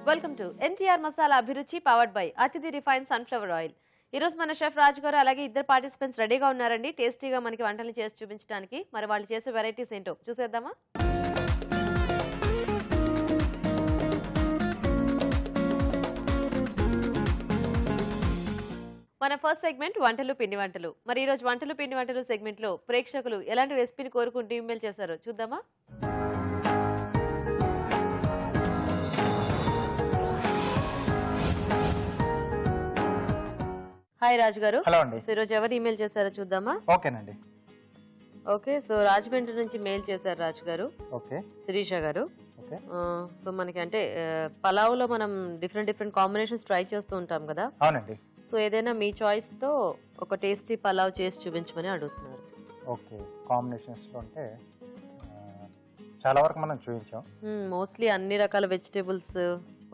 Welcome to NTR masala Abhiruchi powered by Athithi refine sunflower oil. ఈ రోజు మన షెఫ్ రాజ్ గారు అలాగే ఇద్దరు పార్టిసిపెంట్స్ రెడీగా ఉన్నారండి టేస్టీగా మనకి వంటలు చేసి చూపించడానికి. మరి వాళ్ళు చేసే వెరైటీస్ ఏంటో చూసేద్దామా? మన ఫస్ట్ సెగ్మెంట్ వంటలు పిండి వంటలు. మరి ఈ రోజు వంటలు పిండి వంటలు సెగ్మెంట్ లో ప్రేక్షకులు ఎలాంటి రెసిపీని కోరుకుంటూ ఈమెయిల్ చేశారో చూద్దామా? హాయ్ రాజ్ గారు. హలో అండి. ఈ రోజు ఎవరు ఈమెయిల్ చేశారో చూద్దామా? ఓకేనండి. ఓకే, సో రాజమండ్రి నుంచి మెయిల్ చేశారు రాజ్ గారు. ఓకే. శిరీష గారు. ఓకే. సో మనకి అంటే పలావ్ లో మనం డిఫరెంట్ కాంబినేషన్స్ ట్రై చేస్తూ ఉంటాం కదా. అవునండి. సో ఏదైనా మీ చాయిస్ తో ఒక టేస్టీ పలావ్ చేసి చూపించమని అడుగుతున్నారు. ఓకే. కాంబినేషన్స్ లో అంటే చాలా వరకు మనం చూపించాం. మోస్ట్లీ అన్ని రకాల వెజిటేబుల్స్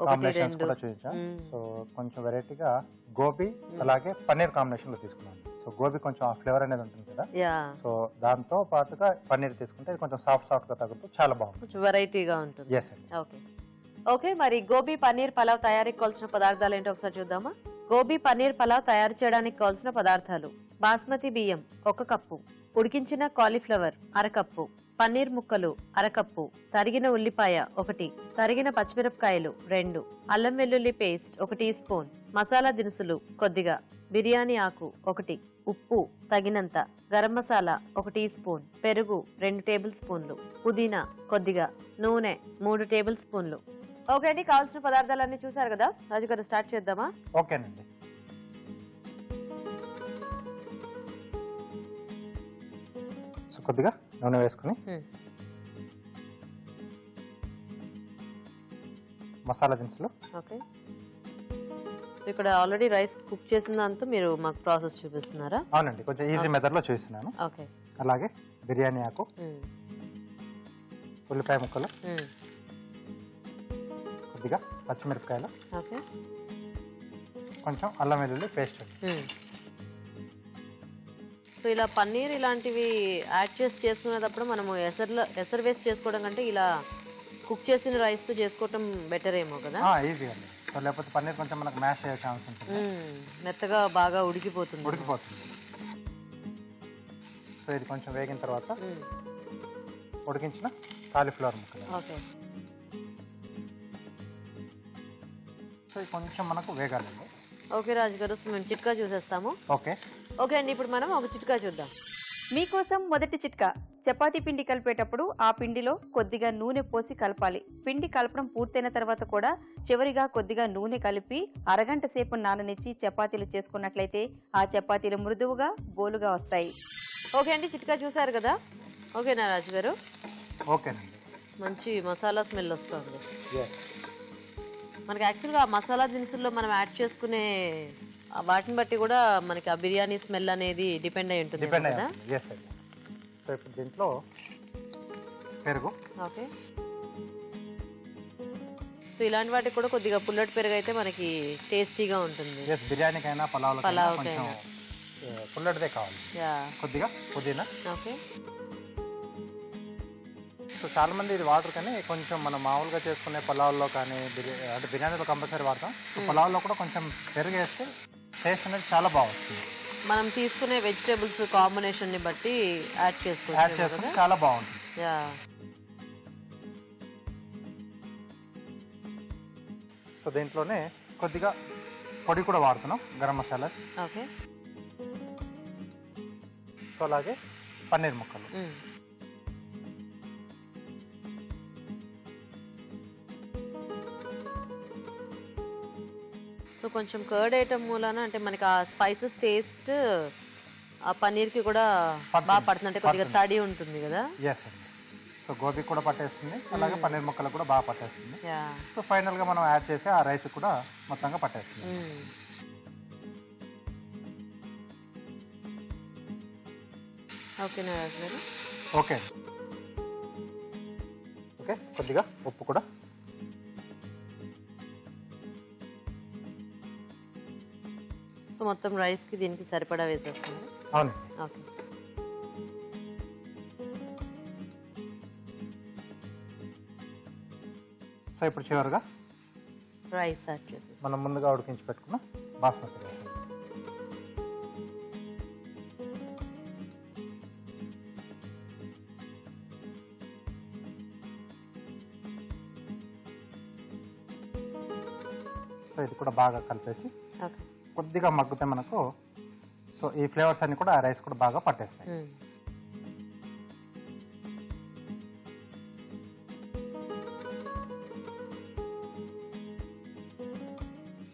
కాంబినేషన్స్ కూడా చూపించాం. సో కొంచెం వెరైటీగా గోబీ అలాగే పన్నీర్ కాంబినేషన్ లో తీసుకున్నాం. సో గోబీ కొంచెం ఆ ఫ్లేవర్ అనేది ఉంటుంది కదా, సో దాంతో పాటుగా పన్నీర్ తీసుకుంటే కొంచెం సాఫ్ట్ గా తగ్గుతూ చాలా బాగుంటుంది, కొంచెం వెరైటీగా ఉంటుంది. ఎస్ అండి. ఓకే ఓకే, మరి గోబీ పన్నీర్ పలావ్ తయారీకి కావాల్సిన పదార్థాలు ఏంటో ఒకసారి చూద్దామా? గోబీ పన్నీర్ పలావ్ తయారు చేయడానికి కావాల్సిన పదార్థాలు: బాస్మతి బియ్యం 1 కప్పు, ఉడికించిన కాలీఫ్లవర్ 1/2 కప్పు, పన్నీర్ ముక్కలు 1/2 కప్పు, తరిగిన ఉల్లిపాయ 1, తరిగిన పచ్చిమిరపకాయలు 2, అల్లం వెల్లుల్లి పేస్ట్ 1 టీ స్పూన్, మసాలా దినుసులు కొద్దిగా, బిర్యానీ ఆకు 1, ఉప్పు తగినంత, గరం మసాలా 1 టీ స్పూన్, పెరుగు 2 టేబుల్ స్పూన్లు, పుదీనా కొద్దిగా, నూనె 3 టేబుల్ స్పూన్లు. ఓకే అండి, కావాల్సిన పదార్థాలన్నీ చూసారు కదా. రాజు గారు స్టార్ట్ చేద్దామా? ఓకేనండి. సో కొద్దిగా నూనె వేసుకుని మసాలా దినుసులు. ఓకే, ఇక్కడ ఆల్రెడీ రైస్ కుక్ చేసిన దాంతో మీరు మాకు ప్రాసెస్ చూపిస్తున్నారా? అవునండి, కొంచెం ఈజీ మెథడ్ లో చూపిస్తున్నాను. ఓకే. అలాగే బిర్యానీ ఆకు, ఉల్లిపాయ ముక్కలు, కొద్దిగా పచ్చిమిరపకాయలు, ఓకే, కొంచెం అల్లం వెల్లుల్లి పేస్ట్. సో ఇలా పన్నీర్ ఇలాంటివి యాడ్ చేసి చేసుకునేటప్పుడు మనము ఎసరు వేసి చేసుకోవడం కంటే ఇలా కుక్ చేసిన రైస్ తో చేసుకోవటం బెటర్ ఏమో కదా. ఈజీ అండి. సో లేకపోతే పన్నీర్ కొంచెం మనకు మ్యాష్ అయ్యే ఛాన్స్ ఉంటుంది, మెత్తగా బాగా ఉడికిపోతుంది. సో ఇది కొంచెం వేగిన తర్వాత ఉడికించిన కాలీఫ్లవర్ ముక్కలు. ఓకే. సో ఇది కొంచెం మనకు వేగాలండి. ఓకే రాజు గారు, మేము చిట్కా చూసేస్తాము. ఓకే ఓకే అండి, ఇప్పుడు మనం ఒక చిట్కా చూద్దాం. మీకోసం మొదటి చిట్కా: చపాతీ పిండి కలిపేటప్పుడు ఆ పిండిలో కొద్దిగా నూనె పోసి కలపాలి. పిండి కలపడం పూర్తయిన తర్వాత కూడా చివరిగా కొద్దిగా నూనె కలిపి అరగంట సేపు నాననిచ్చి చపాతీలు చేసుకున్నట్లయితే ఆ చపాతీలు మృదువుగా గోలుగా వస్తాయి. ఓకే అండి, చిట్కా చూసారు కదా. ఓకేనా రాజు గారు? ఓకేనండి. మంచి మసాలా స్మెల్ వస్తుంది. మనకి యాక్చువల్గా ఆ మసాలా దినుసుల్లో మనం యాడ్ చేసుకునే వాటిని బట్టి కూడా మనకి ఆ బిర్యానీ స్మెల్ అనేది డిపెండ్ అయి ఉంటుంది కదా. సో ఇప్పుడు దీంట్లో పెరుగు. ఓకే. సో ఇలాంటి వాటికి కూడా కొద్దిగా పుల్లటి పెరుగు అయితే మనకి టేస్టీగా ఉంటుంది. బిర్యానీకైనా పలావ్కైనా పుల్లటిదే కావాలి. కొద్దిగా పుదీనా. ఓకే. సో చాలా మంది ఇది వాటర్, కానీ కొంచెం మనం మామూలుగా చేసుకునే పలావ్లో కానీ అంటే బిర్యానీలో కంపల్సరీ వాడతాం. పలావ్లో కూడా కొంచెం పెరుగు వేస్తే టేస్ట్ అనేది చాలా బాగుంటుంది. మనం తీసుకునే వెజిటేబుల్స్ కాంబినేషన్ ని బట్టి యాడ్ చేసుకుంటే చాలా బాగుంటుంది. సో దీంట్లోనే కొద్దిగా పొడి కూడా వాడుతున్నాం, గరం మసాలా. ఓకే. సో అలాగే పన్నీర్ ముక్కలు. సో కొంచెం కర్డ్ ఐటమ్ మూలాన అంటే మనకి ఆ స్పైసెస్ టేస్ట్ ఆ పన్నీర్ కి కూడా బాగా పడుతుంది, అంటే కొద్దిగా తడి ఉంటుంది కదా. సో గోబీ కూడా పట్టేస్తుంది, అలాగే పన్నీర్ ముక్కలు కూడా బాగా పట్టేస్తుంది. సో ఫైనల్ గా మనం యాడ్ చేసి ఆ రైస్ కూడా మొత్తంగా పట్టేస్తుంది. ఓకేనా రాజు గారు? ఓకే. ఓకే, కొద్దిగా ఉప్పు కూడా. సో మొత్తం రైస్ కి దీనికి సరిపడా వేసేస్తుంది. అవునండి. ఓకే. సో ఇప్పుడు చివరిగా రైస్ యాడ్ చేసి మనం ముందుగా ఉడికించి పెట్టుకున్న బాస్మతి రైస్. సో ఇది కూడా బాగా కలిపేసి కొద్దిగా మగ్గితే మనకు సో ఈ ఫ్లేవర్స్ అన్ని కూడా ఆ రైస్ కూడా బాగా పట్టేస్తాయి.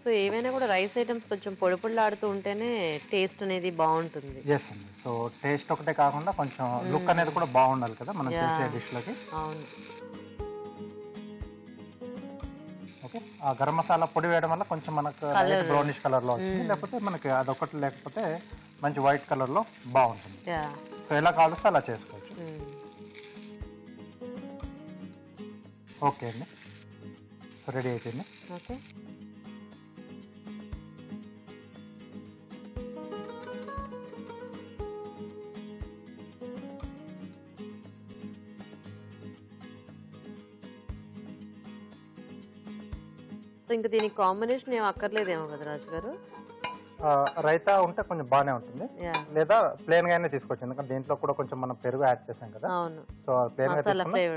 సో ఏమైనా కూడా రైస్ ఐటమ్స్ కొంచెం పొడి పొడిలాడుతూ ఉంటేనే టేస్ట్ అనేది బాగుంటుంది. ఎస్ అండి. సో టేస్ట్ ఒకటే కాకుండా కొంచెం లుక్ అనేది కూడా బాగుండాలి కదా మనం చేసే డిష్ లోకి. అవును. ఓకే, ఆ గరం మసాలా పొడి వేయడం వల్ల కొంచెం మనకు బ్రౌనిష్ కలర్ లో వచ్చింది, లేకపోతే మనకి అదొకటి లేకపోతే మంచి వైట్ కలర్ లో బాగుంటుంది. సో ఎలా కావాల్స్తే అలా చేసుకోవచ్చు. ఓకే అండి, సో రెడీ అయిపోయింది. ఓకే, ఇంకా దీనికి కాంబినేషన్ ఏం అక్కర్లేదేమో కదా రాజు గారు? రైతా ఉంటే కొంచెం బాగానే ఉంటుంది, లేదా ప్లేన్ గానే తీసుకోవచ్చు, ఎందుకంటే దీంట్లో కూడా కొంచెం మనం పెరుగు యాడ్ చేసాం కదా. అవును. సో ప్లేన్ గా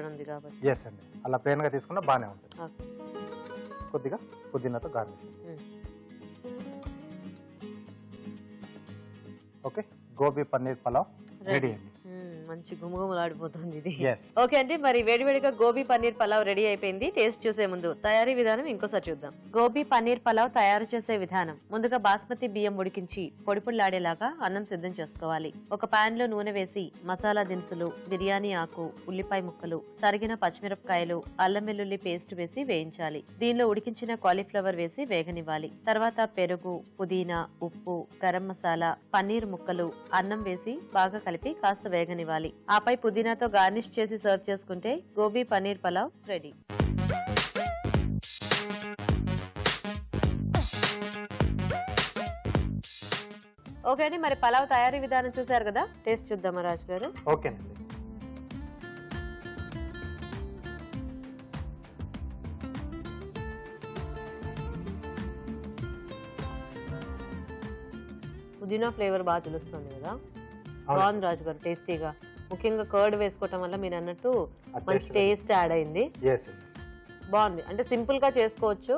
ఉంది కాబట్టి ఎస్ అండి, అలా ప్లేన్ గా తీసుకున్నా బాగానే ఉంటుంది. కొద్దిగా పుదీనాతో garnish. Okay, gobi paneer pulao ready అండి. మంచి గుమగుమలాడిపోతుంది ఇది. ఓకే అండి, మరి వేడివేడిగా గోబీ పన్నీర్ పలావ్ రెడీ అయిపోయింది. టేస్ట్ చూసే ముందు తయారీ విధానం ఇంకోసారి చూద్దాం. గోబీ పన్నీర్ పలావ్ తయారు చేసే విధానం: ముందుగా బాస్మతి బియ్యం ఉడికించి పొడిలాడేలాగా అన్నం సిద్ధం చేసుకోవాలి. ఒక పాన్ లో నూనె వేసి మసాలా దినుసులు, బిర్యానీ ఆకు, ఉల్లిపాయ ముక్కలు, తరిగిన పచ్చిమిరపకాయలు, అల్లం వెల్లుల్లి పేస్ట్ వేసి వేయించాలి. దీనిలో ఉడికించిన కాలీఫ్లవర్ వేసి వేగనివ్వాలి. తర్వాత పెరుగు, పుదీనా, ఉప్పు, గరం మసాలా, పన్నీర్ ముక్కలు, అన్నం వేసి బాగా కలిపి కాస్త వేగనివ్వాలి. ఆపై పుదీనాతో గార్నిష్ చేసి సర్వ్ చేసుకుంటే గోబీ పన్నీర్ పలావ్ రెడీ. ఓకే అండి, మరి పలావ్ తయారీ విధానం చూసారు కదా, టేస్ట్ చూద్దామా రాజు గారు? ఓకేనండి. పుదీనా ఫ్లేవర్ బాగా తెలుస్తుంది కదా, బాగుంది రాజు గారు, టేస్టీగా. ముఖ్యంగా కర్డ్ వేసుకోవటం వల్ల మీరు అన్నట్టు మంచి టేస్ట్ యాడ్ అయింది. బాగుంది, అంటే సింపుల్ గా చేసుకోవచ్చు.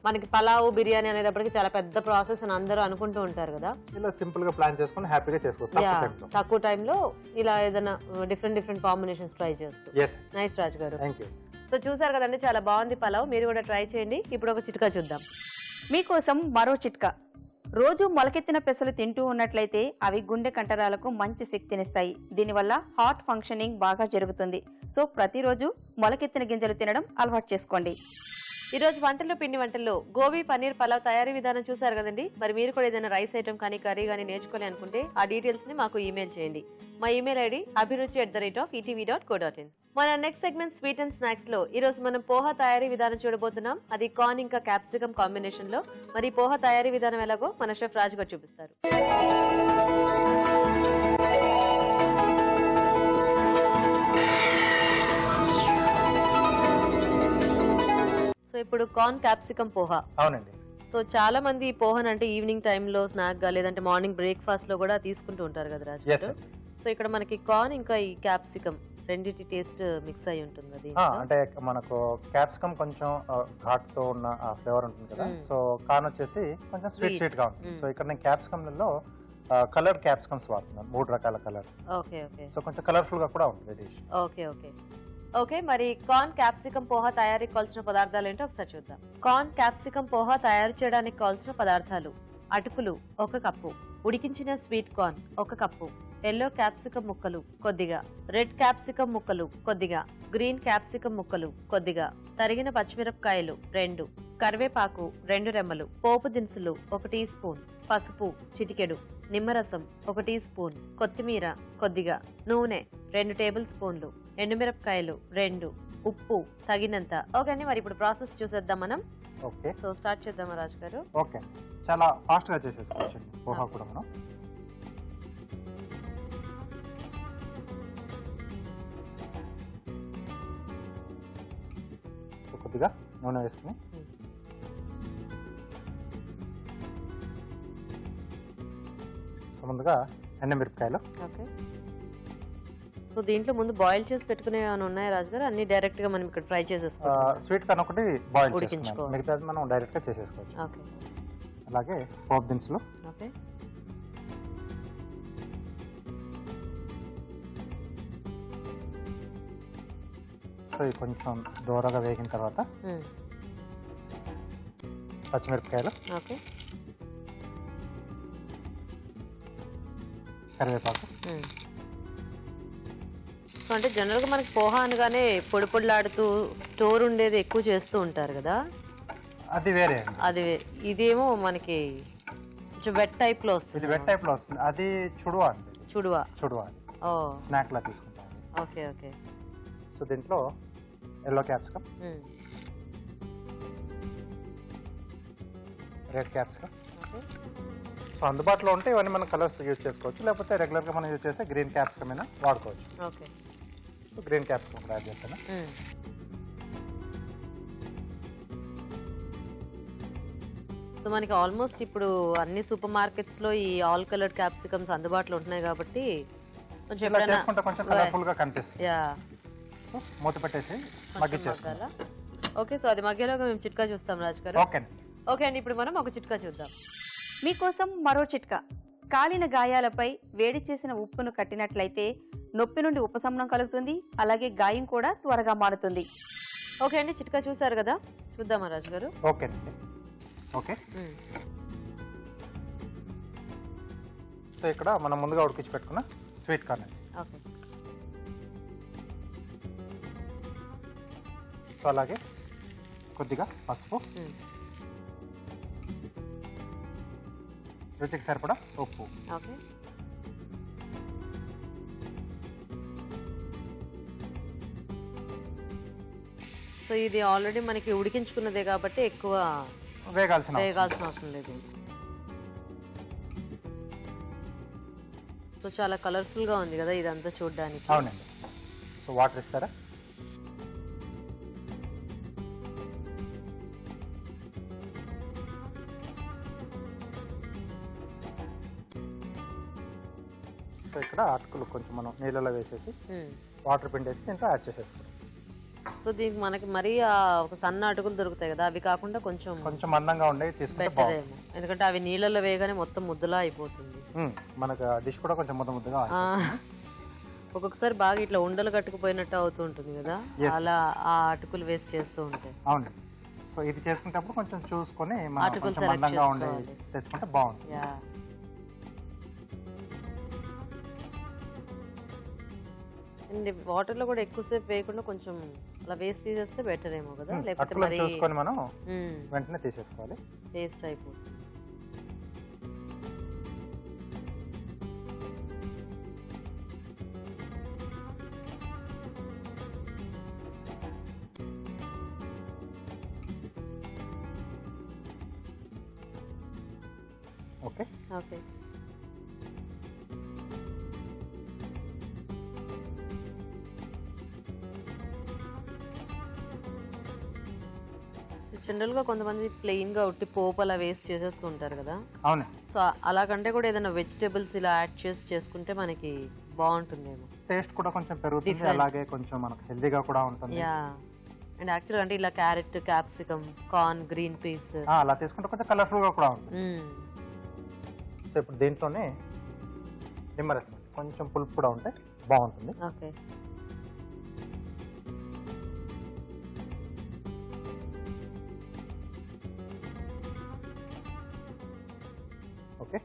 మనకి పలావ్, బిర్యానీ అనేటప్పటికి చాలా పెద్ద ప్రాసెస్ అని అందరూ అనుకుంటూ ఉంటారు కదా, ఇలా సింపుల్ గా ప్లాన్ చేసుకుని హ్యాపీగా చేసుకోవచ్చు. తక్కువ టైంలో ఇలా ఏదైనా డిఫరెంట్ కాంబినేషన్స్ ట్రై చేస్తూ. నైస్ రాజు గారు. సో చూసారు కదండి, చాలా బాగుంది పలావ్, మీరు కూడా ట్రై చేయండి. ఇప్పుడు ఒక చిట్కా చూద్దాం. మీకోసం మరో చిట్కా. రోజు మొలకెత్తిన పెసలు తింటూ ఉన్నట్లయితే అవి గుండె కంటరాలకు మంచి శక్తినిస్తాయి. దీనివల్ల హార్ట్ ఫంక్షనింగ్ బాగా జరుగుతుంది. సో ప్రతిరోజు మొలకెత్తిన గింజలు తినడం అలవాటు చేసుకోండి. ఈ రోజు వంటల్లో పిండి వంటల్లో గోబీ పన్నీర్ పలావ్ తయారీ విధానం చూసారు కదండి. మరి మీరు కూడా ఏదైనా రైస్ ఐటమ్ కానీ కర్రీ కానీ నేర్చుకోవాలి అనుకుంటే ఆ డీటెయిల్స్ ని మాకు ఈమెయిల్ చేయండి. మా ఈమెయిల్ ఐడి abhiruchi@etv.co.in. మన next segment sweet and snacks లో ఈ రోజు మనం పోహా తయారీ విధానం చూడబోతున్నాం. అది కార్న్ ఇంకా క్యాప్సికమ్ కాంబినేషన్ లో. మరి పోహా తయారీ విధానం ఎలాగో మన షెఫ్ రాజు గారు చూపిస్తారు. సో ఇప్పుడు కార్న్ క్యాప్సికమ్ పోహా. అవునండి. సో చాలా మంది ఈ పోహన్ అంటే ఈవినింగ్ టైంలో స్నాక్ గా లేదంటే మార్నింగ్ బ్రేక్ఫాస్ట్ లో కూడా తీసుకుంటూ ఉంటారు కదా రాజు గారు. సో ఇక్కడ మనకి కార్న్ ఇంకా ఈ క్యాప్సికమ్ రెండిటి టేస్ట్ మిక్స్ అయి ఉంటుంది అది. అంటే మనకు క్యాప్సికమ్ కొంచెం ఘాట్ తో ఉన్న ఫ్లేవర్ ఉంటుంది కదా, సో కార్న్ వచ్చేసి కొంచెం స్వీట్ గా ఉంటుంది. సో ఇక్కడ నేను క్యాప్సికమ్ లలో కలర్ క్యాప్సికమ్స్ వాడుతున్నాను, 3 రకాల కలర్స్. Okay okay. సో కొంచెం కలర్ఫుల్ గా కూడా ఉంటుంది డిష్. Okay okay okay. మరి కార్న్ క్యాప్సికమ్ పోహా తయారీకి కావాల్సిన పదార్థాలు ఏంటో ఒకసారి చూద్దాం. కార్న్ క్యాప్సికమ్ పోహా తయారు చేయడానికి కావాల్సిన పదార్థాలు: అటుకులు 1 కప్పు, ఉడికించిన sweet corn 1 cup, yellow capsicum ముక్కలు కొద్దిగా, రెడ్ క్యాప్సికమ్ ముక్కలు కొద్దిగా, గ్రీన్ క్యాప్సికమ్ ముక్కలు కొద్దిగా, తరిగిన పచ్చిమిరపకాయలు 2, కరివేపాకు 2 రెమ్మలు, పోపు దినుసులు 1 టీ స్పూన్, పసుపు చిటికెడు, నిమ్మరసం 1 టీ స్పూన్, కొత్తిమీర కొద్దిగా, నూనె 2 టేబుల్ స్పూన్లు, ఎండుమిరపకాయలు 2, ఉప్పు తగినంత. ఓకే అండి, మరి ఇప్పుడు ప్రాసెస్ చూసేద్దాం మనం. ఓకే, సో స్టార్ట్ చేద్దామా రాజు గారు? ఓకే, చాలా ఫాస్ట్ గా చేసేసుకోవచ్చు పోహా కూడా మనం. కొద్దిగా నూనె వేసుకుని సో ముందుగా ఎండుమిరపకాయలు. ఓకే. సో దీంట్లో ముందు బాయిల్ చేసి పెట్టుకునే ఏమైనా ఉన్నాయా రాజు గారు? అన్ని డైరెక్ట్ గా మనం ఇక్కడ ఫ్రై చేసేసుకోవాలి. స్వీట్ కార్న్ ఒకటి బాయిల్ ఉడికించుకోవాలి. చేసుకున్నాం, మిగతాది మనం డైరెక్ట్ గా చేసేసుకోవచ్చు. ఓకే. అలాగే పోపు దినుసులు. ఓకే. సో ఇవి కొంచెం దూరగా వేగిన తర్వాత పచ్చిమిరపకాయలు, ఓకే. కరివేపాకు. సో అంటే జనరల్ గా మనకి పోహా అనగానే పొడి పొడిలాడుతూ స్టోర్ ఉండేది ఎక్కువ చేస్తూ ఉంటారు కదా, అది వేరే అండి. అది ఇదేమో మనకి కొంచెం వెట్ టైప్ లో వస్తుంది. ఇది వెట్ టైప్ లో వస్తుంది, అది చుడువా అండి. చుడువా. చుడువా అది ఓ స్నాక్ లా తీసుకుంటాం. ఓకే. ఓకే. సో దీంట్లో yellow capsicum, red capsicum. Okay. So అందుబాటులో ఉంటే ఇవన్నీ మనం కలర్స్ యూజ్ చేసుకోవచ్చు, లేకపోతే రెగ్యులర్గా మనం యూజ్ చేస్తే గ్రీన్ క్యాప్సికమ్ అయినా వాడుకోవచ్చు. Okay. So green capsicum add చేస్తాను. సో మనకి ఆల్మోస్ట్ ఇప్పుడు అన్ని సూపర్ మార్కెట్స్ లో ఈ ఆల్ కలర్డ్ క్యాప్సికమ్స్ అందుబాటులో ఉంటున్నాయి కాబట్టి కొంచెం ఇలా ఎప్పుడైనా చేసుకుంటే కొంచెం కలర్ఫుల్ గా కనిపిస్తుంది. యా సో మూత పెట్టేసి మగ్గిచ్చేసుకోవాలి. ఓకే. సో అది మధ్యలోగా మేము చిట్కా చూస్తాం రాజు గారు. ఓకే. ఓకే అండి, ఇప్పుడు మనం ఒక చిట్కా చూద్దాం. మీకోసం మరో చిట్కా. కాలిన గాయాలపై వేడి చేసిన ఉప్పును కట్టినట్లయితే నొప్పి నుండి ఉపశమనం కలుగుతుంది, అలాగే గాయం కూడా త్వరగా మారుతుంది. ఓకే అండి, చిట్కా చూసారు కదా, చూద్దామా రాజు గారు? ఓకేనండి. ఓకే. సో ఇక్కడ మనం ముందుగా ఉడికించి పెట్టుకున్న స్వీట్ కార్న్ అండి. ఓకే. సో అలాగే కొద్దిగా పసుపు, రుచికి సరిపడా ఉప్పు. ఓకే. సో ఇది ఆల్రెడీ మనకి ఉడికించుకున్నదే కాబట్టి ఎక్కువ వేగాల్సిన అవసరం లేదు. సో చాలా కలర్ఫుల్ గా ఉంది కదా ఇదంతా చూడడానికి. అవునండి. సో వాటర్ ఇస్తారా? సో ఇక్కడ అటుకులు కొంచెం మనం నీళ్ళలో వేసేసి వాటర్ పిండేసి దీంట్లో యాడ్ చేసేసుకుంటాం. సో దీనికి మనకి మరీ ఒక సన్న అటుకులు దొరుకుతాయి కదా, అవి కాకుండా కొంచెం మందంగా ఉండేవి తీసుకుంటే బెటర్ ఏమో, ఎందుకంటే అవి నీళ్ళలో వేయగానే మొత్తం ముద్దలా అయిపోతుంది. మనకు డిష్ కూడా కొంచెం ముద్దగా ఒక్కొక్కసారి బాగా ఇట్లా ఉండలు కట్టుకుపోయినట్టు అవుతూ ఉంటుంది కదా, అలా ఆ అటుకులు వేసి చేస్తూ ఉంటాయి. అవునండి. సో ఇది చేసుకునేటప్పుడు కొంచెం చూసుకొని అటుకులు మందంగా ఉండేవి తెచ్చుకుంటే బాగుంటుంది. అండ్ వాటర్ లో కూడా ఎక్కువసేపు వేయకుండా కొంచెం అలా వేస్ట్ తీసేస్తే బెటర్ ఏమో కదా, లేకపోతే మరి చూసుకొని మనం వెంటనే తీసేసుకోవాలి, వేస్ట్ అయిపోతుంది. ఓకే. ఓకే. జనరల్ గా కొంతమంది ప్లెయిన్ గా ఉట్టి పోపు అలా వేస్ట్ చేసేస్తూ ఉంటారు కదా. అవును. సో అలాగంటే కూడా ఏదైనా వెజిటేబుల్స్ ఇలా యాడ్ చేసి చేసుకుంటే మనకి బాగుంటుందేమో, టేస్ట్ కూడా కొంచెం పెరుగుతుంది, అలాగే కొంచెం మనకు హెల్దీగా కూడా ఉంటుంది. యా. అండ్ యాక్చువల్గా అంటే ఇలా carrot, capsicum, corn, green peas అలా తీసుకుంటే కొంచెం కలర్ఫుల్ గా కూడా ఉంటుంది. సో ఇప్పుడు దీంట్లోనే నిమ్మరసం కొంచెం పులుపు కూడా ఉంటే బాగుంటుంది. ఓకే. ఓకే.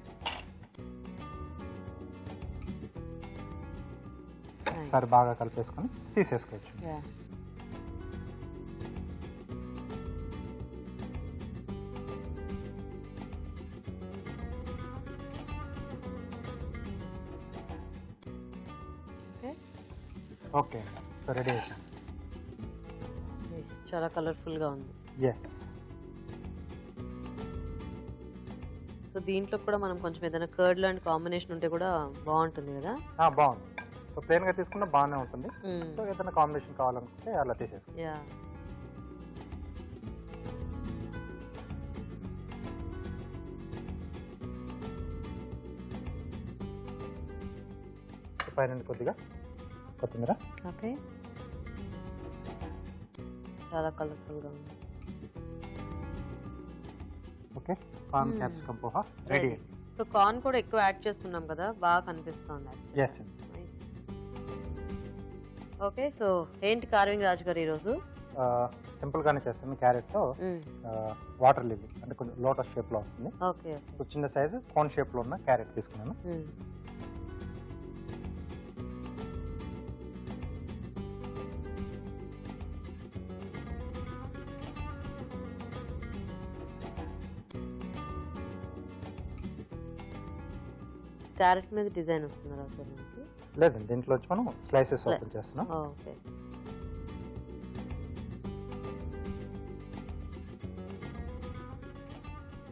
ఒకసారి బాగా కలిపేసుకొని తీసేసుకోవచ్చు. ఓకే. సో రెడీ అయిపోయింది. చాలా కలర్ఫుల్ గా ఉంది. ఎస్. సో దీంట్లో కూడా మనం కొంచెం ఏదైనా కర్డ్ లాంటి కాంబినేషన్ ఉంటే కూడా బాగుంటుంది కదా. బాగుంది. సో ప్లేన్ గా తీసుకున్నా బాగానే ఉంటుంది. సో ఏదైనా కాంబినేషన్ కావాలనుకుంటే అలా తీసేసుకో. యా. పైన కొద్దిగా కొత్తిమీర. ఓకే, చాలా కలర్ఫుల్గా ఉంది. Okay, corn capsicum poha ready. So corn కూడా ఎక్కువ యాడ్ చేస్తున్నాం కదా, బాగా కనిపిస్తుంది. ఎస్ అండి. ఓకే, సో ఏంటి కార్వింగ్ రాజు గారు ఈరోజు? సింపుల్ గానే చేస్తాను. క్యారెట్ తో వాటర్ లిల్లీ అంటే కొంచెం లోటస్ షేప్ లో వస్తుంది. ఓకే, సో చిన్న సైజు కోన్ షేప్ లో ఉన్న క్యారెట్ తీసుకున్నాను. క్యారెట్ మీద డిజైన్ వస్తుంది రాజు గారు? లేదండి, దీంట్లో వచ్చి మనం స్లైసెస్ ఓపెన్ చేస్తున్నాం. ఓకే,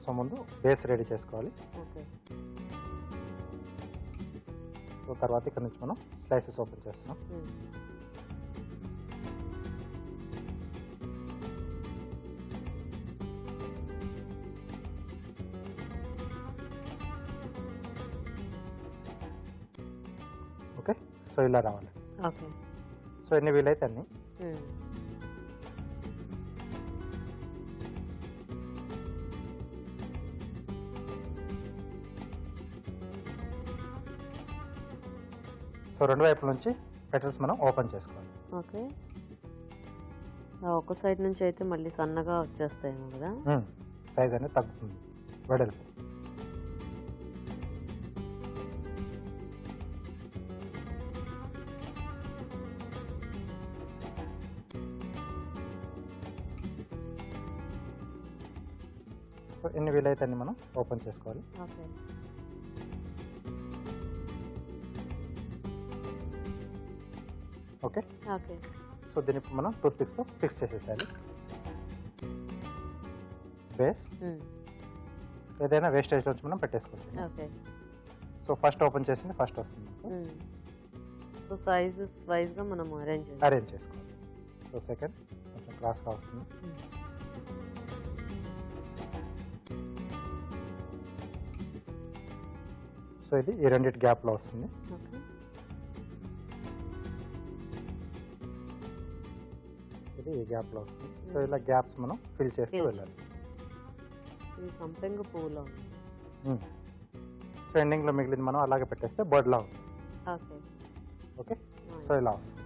సో ముందు బేస్ రెడీ చేసుకోవాలి. ఓకే, సో తర్వాత ఇక్కడ నుంచి మనం స్లైసెస్ ఓపెన్ చేస్తున్నాం. ఓకే, సో ఇలా రావాలి. ఓకే, సో ఎన్ని వీలైతే అన్ని. సో రెండు వైపుల నుంచి పెటల్స్ మనం ఓపెన్ చేసుకోవాలి. ఓకే, ఒక సైడ్ నుంచి అయితే మళ్ళీ సన్నగా వచ్చేస్తాయేమో కదా. సైజ్ అనేది తగ్గుతుంది, వెడల్పు. సో ఎన్ని వీలైతే అన్ని మనం ఓపెన్ చేసుకోవాలి. ఓకే, ఓకే ఓకే, సో దీన్ని ఇప్పుడు మనం టూత్ పిక్స్తో ఫిక్స్ చేసేసాలి. బేస్ ఏదైనా వేస్టేజ్ నుంచి మనం పెట్టేసుకోవచ్చు. ఓకే, సో ఫస్ట్ ఓపెన్ చేసింది ఫస్ట్ వస్తుంది మనకు. సో సైజెస్ వైజ్గా మనం అరేంజ్ చేసుకోవాలి. సో సెకండ్ కొంచెం క్రాస్గా వస్తుంది. సో ఇది ఈ రెండింటి గ్యాప్లో వస్తుంది. ఓకే, ఇది ఈ గ్యాప్లో వస్తుంది. సో ఇలా గ్యాప్స్ మనం ఫిల్ చేస్తూ వెళ్ళాలి. ఇది సంపెంగ పువ్వులో ఉంది. సో ఎండింగ్లో మిగిలింది మనం అలాగే పెట్టేస్తే బర్డ్లా ఉంది. ఓకే, ఓకే, సో ఇలా వస్తుంది.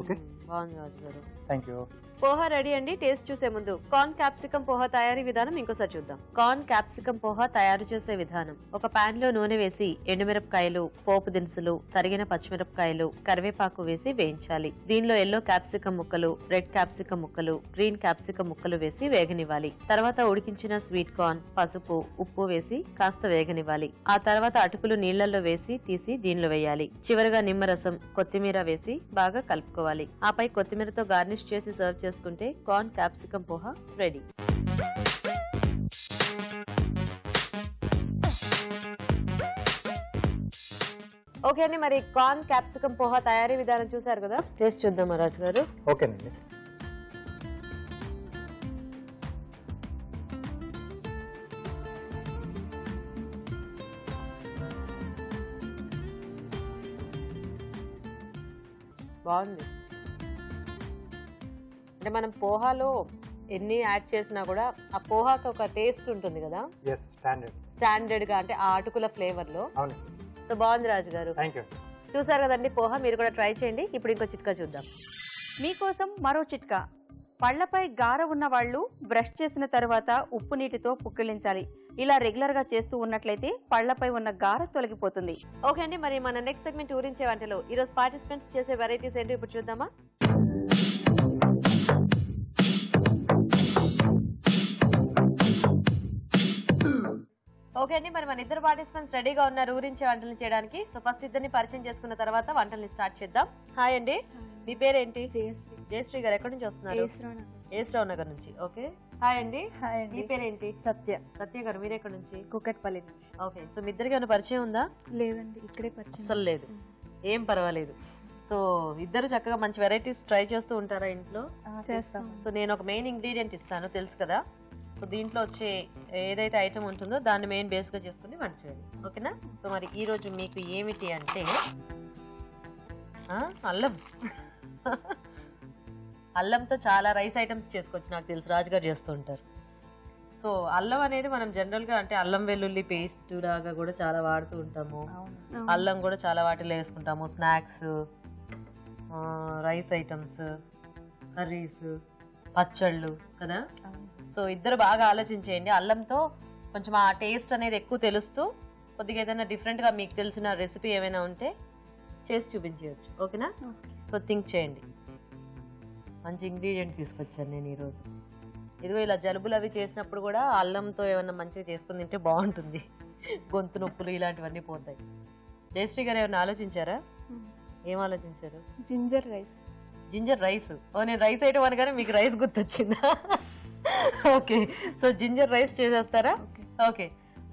ఓకే, బాగుంది రాజు గారు. Thank you. పోహా రెడీ అండి. టేస్ట్ చూసే ముందు కార్న్ క్యాప్సికం పోహా తయారీ విధానం ఇంకోసారి చూద్దాం. కార్న్ క్యాప్సికం పోహా తయారు చేసే విధానం: ఒక పాన్ లో నూనె వేసి ఎండుమిరపకాయలు, పోపు దినుసులు, తరిగిన పచ్చిమిరపకాయలు, కరివేపాకు వేసి వేయించాలి. దీనిలో ఎల్లో క్యాప్సికం ముక్కలు, రెడ్ క్యాప్సికం ముక్కలు, గ్రీన్ క్యాప్సికం ముక్కలు వేసి వేగనివ్వాలి. తర్వాత ఉడికించిన స్వీట్ కార్న్, పసుపు, ఉప్పు వేసి కాస్త వేగనివ్వాలి. ఆ తర్వాత అటుకులు నీళ్లలో వేసి తీసి దీనిలో వేయాలి. చివరగా నిమ్మరసం, కొత్తిమీర వేసి బాగా కలుపుకోవాలి. ఆపై కొత్తిమీరతో గార్నిష్ చేసి సర్వ్ చేసుకుంటే corn capsicum poha ready. Okay అండి, మరి కార్న్ క్యాప్సికం పోహా తయారీ విధానం చూసారు కదా, టేస్ట్ చూద్దాం రాజు గారు. ఓకేనండి. బాగుంది. అంటే మనం పోహాలో ఎన్ని యాడ్ చేసినా కూడా ఆ పోహాకి ఒక టేస్ట్ ఉంటుంది కదా, yes standard స్టాండర్డ్ గా, అంటే ఆ అటుకుల ఫ్లేవర్ లో. అవును. సో బాగుంది రాజు గారు. Thank you. చూసారు కదండి పోహా, మీరు కూడా ట్రై చేయండి. ఇప్పుడు ఇంకో చిట్కా చూద్దాం. మీకోసం మరో చిట్కా. పళ్లపై గార ఉన్న వాళ్ళు బ్రష్ చేసిన తర్వాత ఉప్పు నీటితో పుక్కిలించాలి. ఇలా రెగ్యులర్ గా చేస్తూ ఉన్నట్లయితే పళ్లపై ఉన్న గార తొలగిపోతుంది. ఓకే అండి, మరి మన నెక్స్ట్ సెగ్మెంట్ ఊరించే వంటలో ఈరోజు పార్టిసిపెంట్స్ చేసే వెరైటీస్ ఏంటో ఇప్పుడు చూద్దామా. ఓకే అండి, మరి మన ఇద్దరు పార్టిసిపెంట్స్ రెడీగా ఉన్నారు ఊరించే వంటలు చేయడానికి. సో ఫస్ట్ ఇద్దరిని పరిచయం చేసుకున్న తర్వాత వంటల్ని స్టార్ట్ చేద్దాం. హాయ్ అండి, మీ పేరేంటి? జయశ్రీ గారు. ఎక్కడి నుంచి వస్తున్నారు? ఏస్రావు నగర్ నుంచి. ఓకే, హాయ్ అండి. మీ పేరేంటి? సత్య. సత్య గారు, మీరు ఎక్కడి నుంచి? కుకట్పల్లి నుంచి. ఓకే, సో మీ ఇద్దరికి ఏమైనా పరిచయం ఉందా? లేదండి, ఇక్కడే పరిచయం. అసలు లేదు. ఏం పర్వాలేదు. సో ఇద్దరు చక్కగా మంచి వెరైటీస్ ట్రై చేస్తూ ఉంటారా ఇంట్లో? చేస్తాం. సో నేను ఒక మెయిన్ ఇంగ్రీడియంట్ ఇస్తాను, తెలుసు కదా. సో దీంట్లో వచ్చే ఏదైతే ఐటమ్ ఉంటుందో దాన్ని మెయిన్ బేస్గా చేసుకుని వంట చేయాలి. ఓకేనా? సో మరి ఈరోజు మీకు ఏమిటి అంటే అల్లం. అల్లంతో చాలా రైస్ ఐటమ్స్ చేసుకోవచ్చు. నాకు తెలుసు రాజుగారు చేస్తూ ఉంటారు. సో అల్లం అనేది మనం జనరల్గా అంటే అల్లం వెల్లుల్లి పేస్ట్ లాగా కూడా చాలా వాడుతూ ఉంటాము. అల్లం కూడా చాలా వాటిలో వేసుకుంటాము. స్నాక్స్, రైస్ ఐటమ్స్, కర్రీస్, పచ్చళ్ళు కదా. సో ఇద్దరు బాగా ఆలోచించేయండి. అల్లంతో కొంచెం ఆ టేస్ట్ అనేది ఎక్కువ తెలుస్తూ కొద్దిగా ఏదైనా డిఫరెంట్గా మీకు తెలిసిన రెసిపీ ఏమైనా ఉంటే చేసి చూపించవచ్చు. ఓకేనా? సో థింక్ చేయండి. మంచి ఇంగ్రీడియంట్ తీసుకొచ్చాను నేను ఈరోజు. ఇదిగో ఇలా జలుబులు అవి చేసినప్పుడు కూడా అల్లంతో ఏమన్నా మంచిగా చేసుకుని తింటే బాగుంటుంది. గొంతు నొప్పులు ఇలాంటివన్నీ పోతాయి. జయశ్రీ గారు ఏమన్నా ఆలోచించారా? ఏం ఆలోచించారు? Ginger rice. Ginger rice. ఓ నేను రైస్ ఐటమ్ అనగానే మీకు రైస్ గుర్తొచ్చిందా? ఓకే, సో జింజర్ రైస్ చేసేస్తారా? ఓకే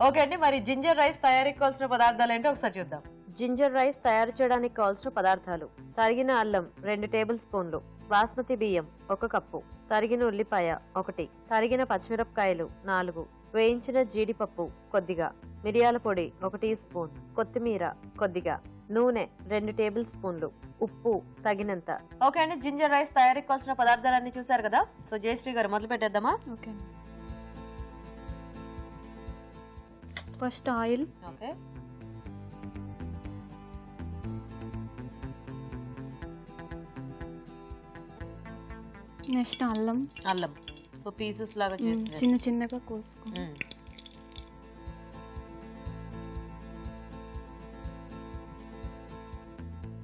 ఓకే అండి. మరి జింజర్ రైస్ తయారీకి కావాల్సిన పదార్థాలు ఏంటో ఒకసారి చూద్దాం. జింజర్ రైస్ తయారు చేయడానికి కావాల్సిన పదార్థాలు: తరిగిన అల్లం 2 టేబుల్ స్పూన్లు, బాస్మతి బియ్యం 1 కప్పు, తరిగిన ఉల్లిపాయ 1, తరిగిన పచ్చిమిరపకాయలు 4, వేయించిన జీడిపప్పు కొద్దిగా, మిరియాల పొడి 1 టీ స్పూన్, కొత్తిమీర కొద్దిగా, నూనె 2 టేబుల్ స్పూన్లు, ఉప్పు తగినంత. ఓకే అండి, జింజర్ రైస్ తయారీకి కావాల్సిన పదార్థాలన్నీ చూసారు కదా. సో జయశ్రీ గారు మొదలు పెట్టేద్దామా? Okay. First oil. Okay. Next అల్లం. అల్లం సో పీసెస్ లాగా చేసి చిన్న చిన్నగా కోసుకో.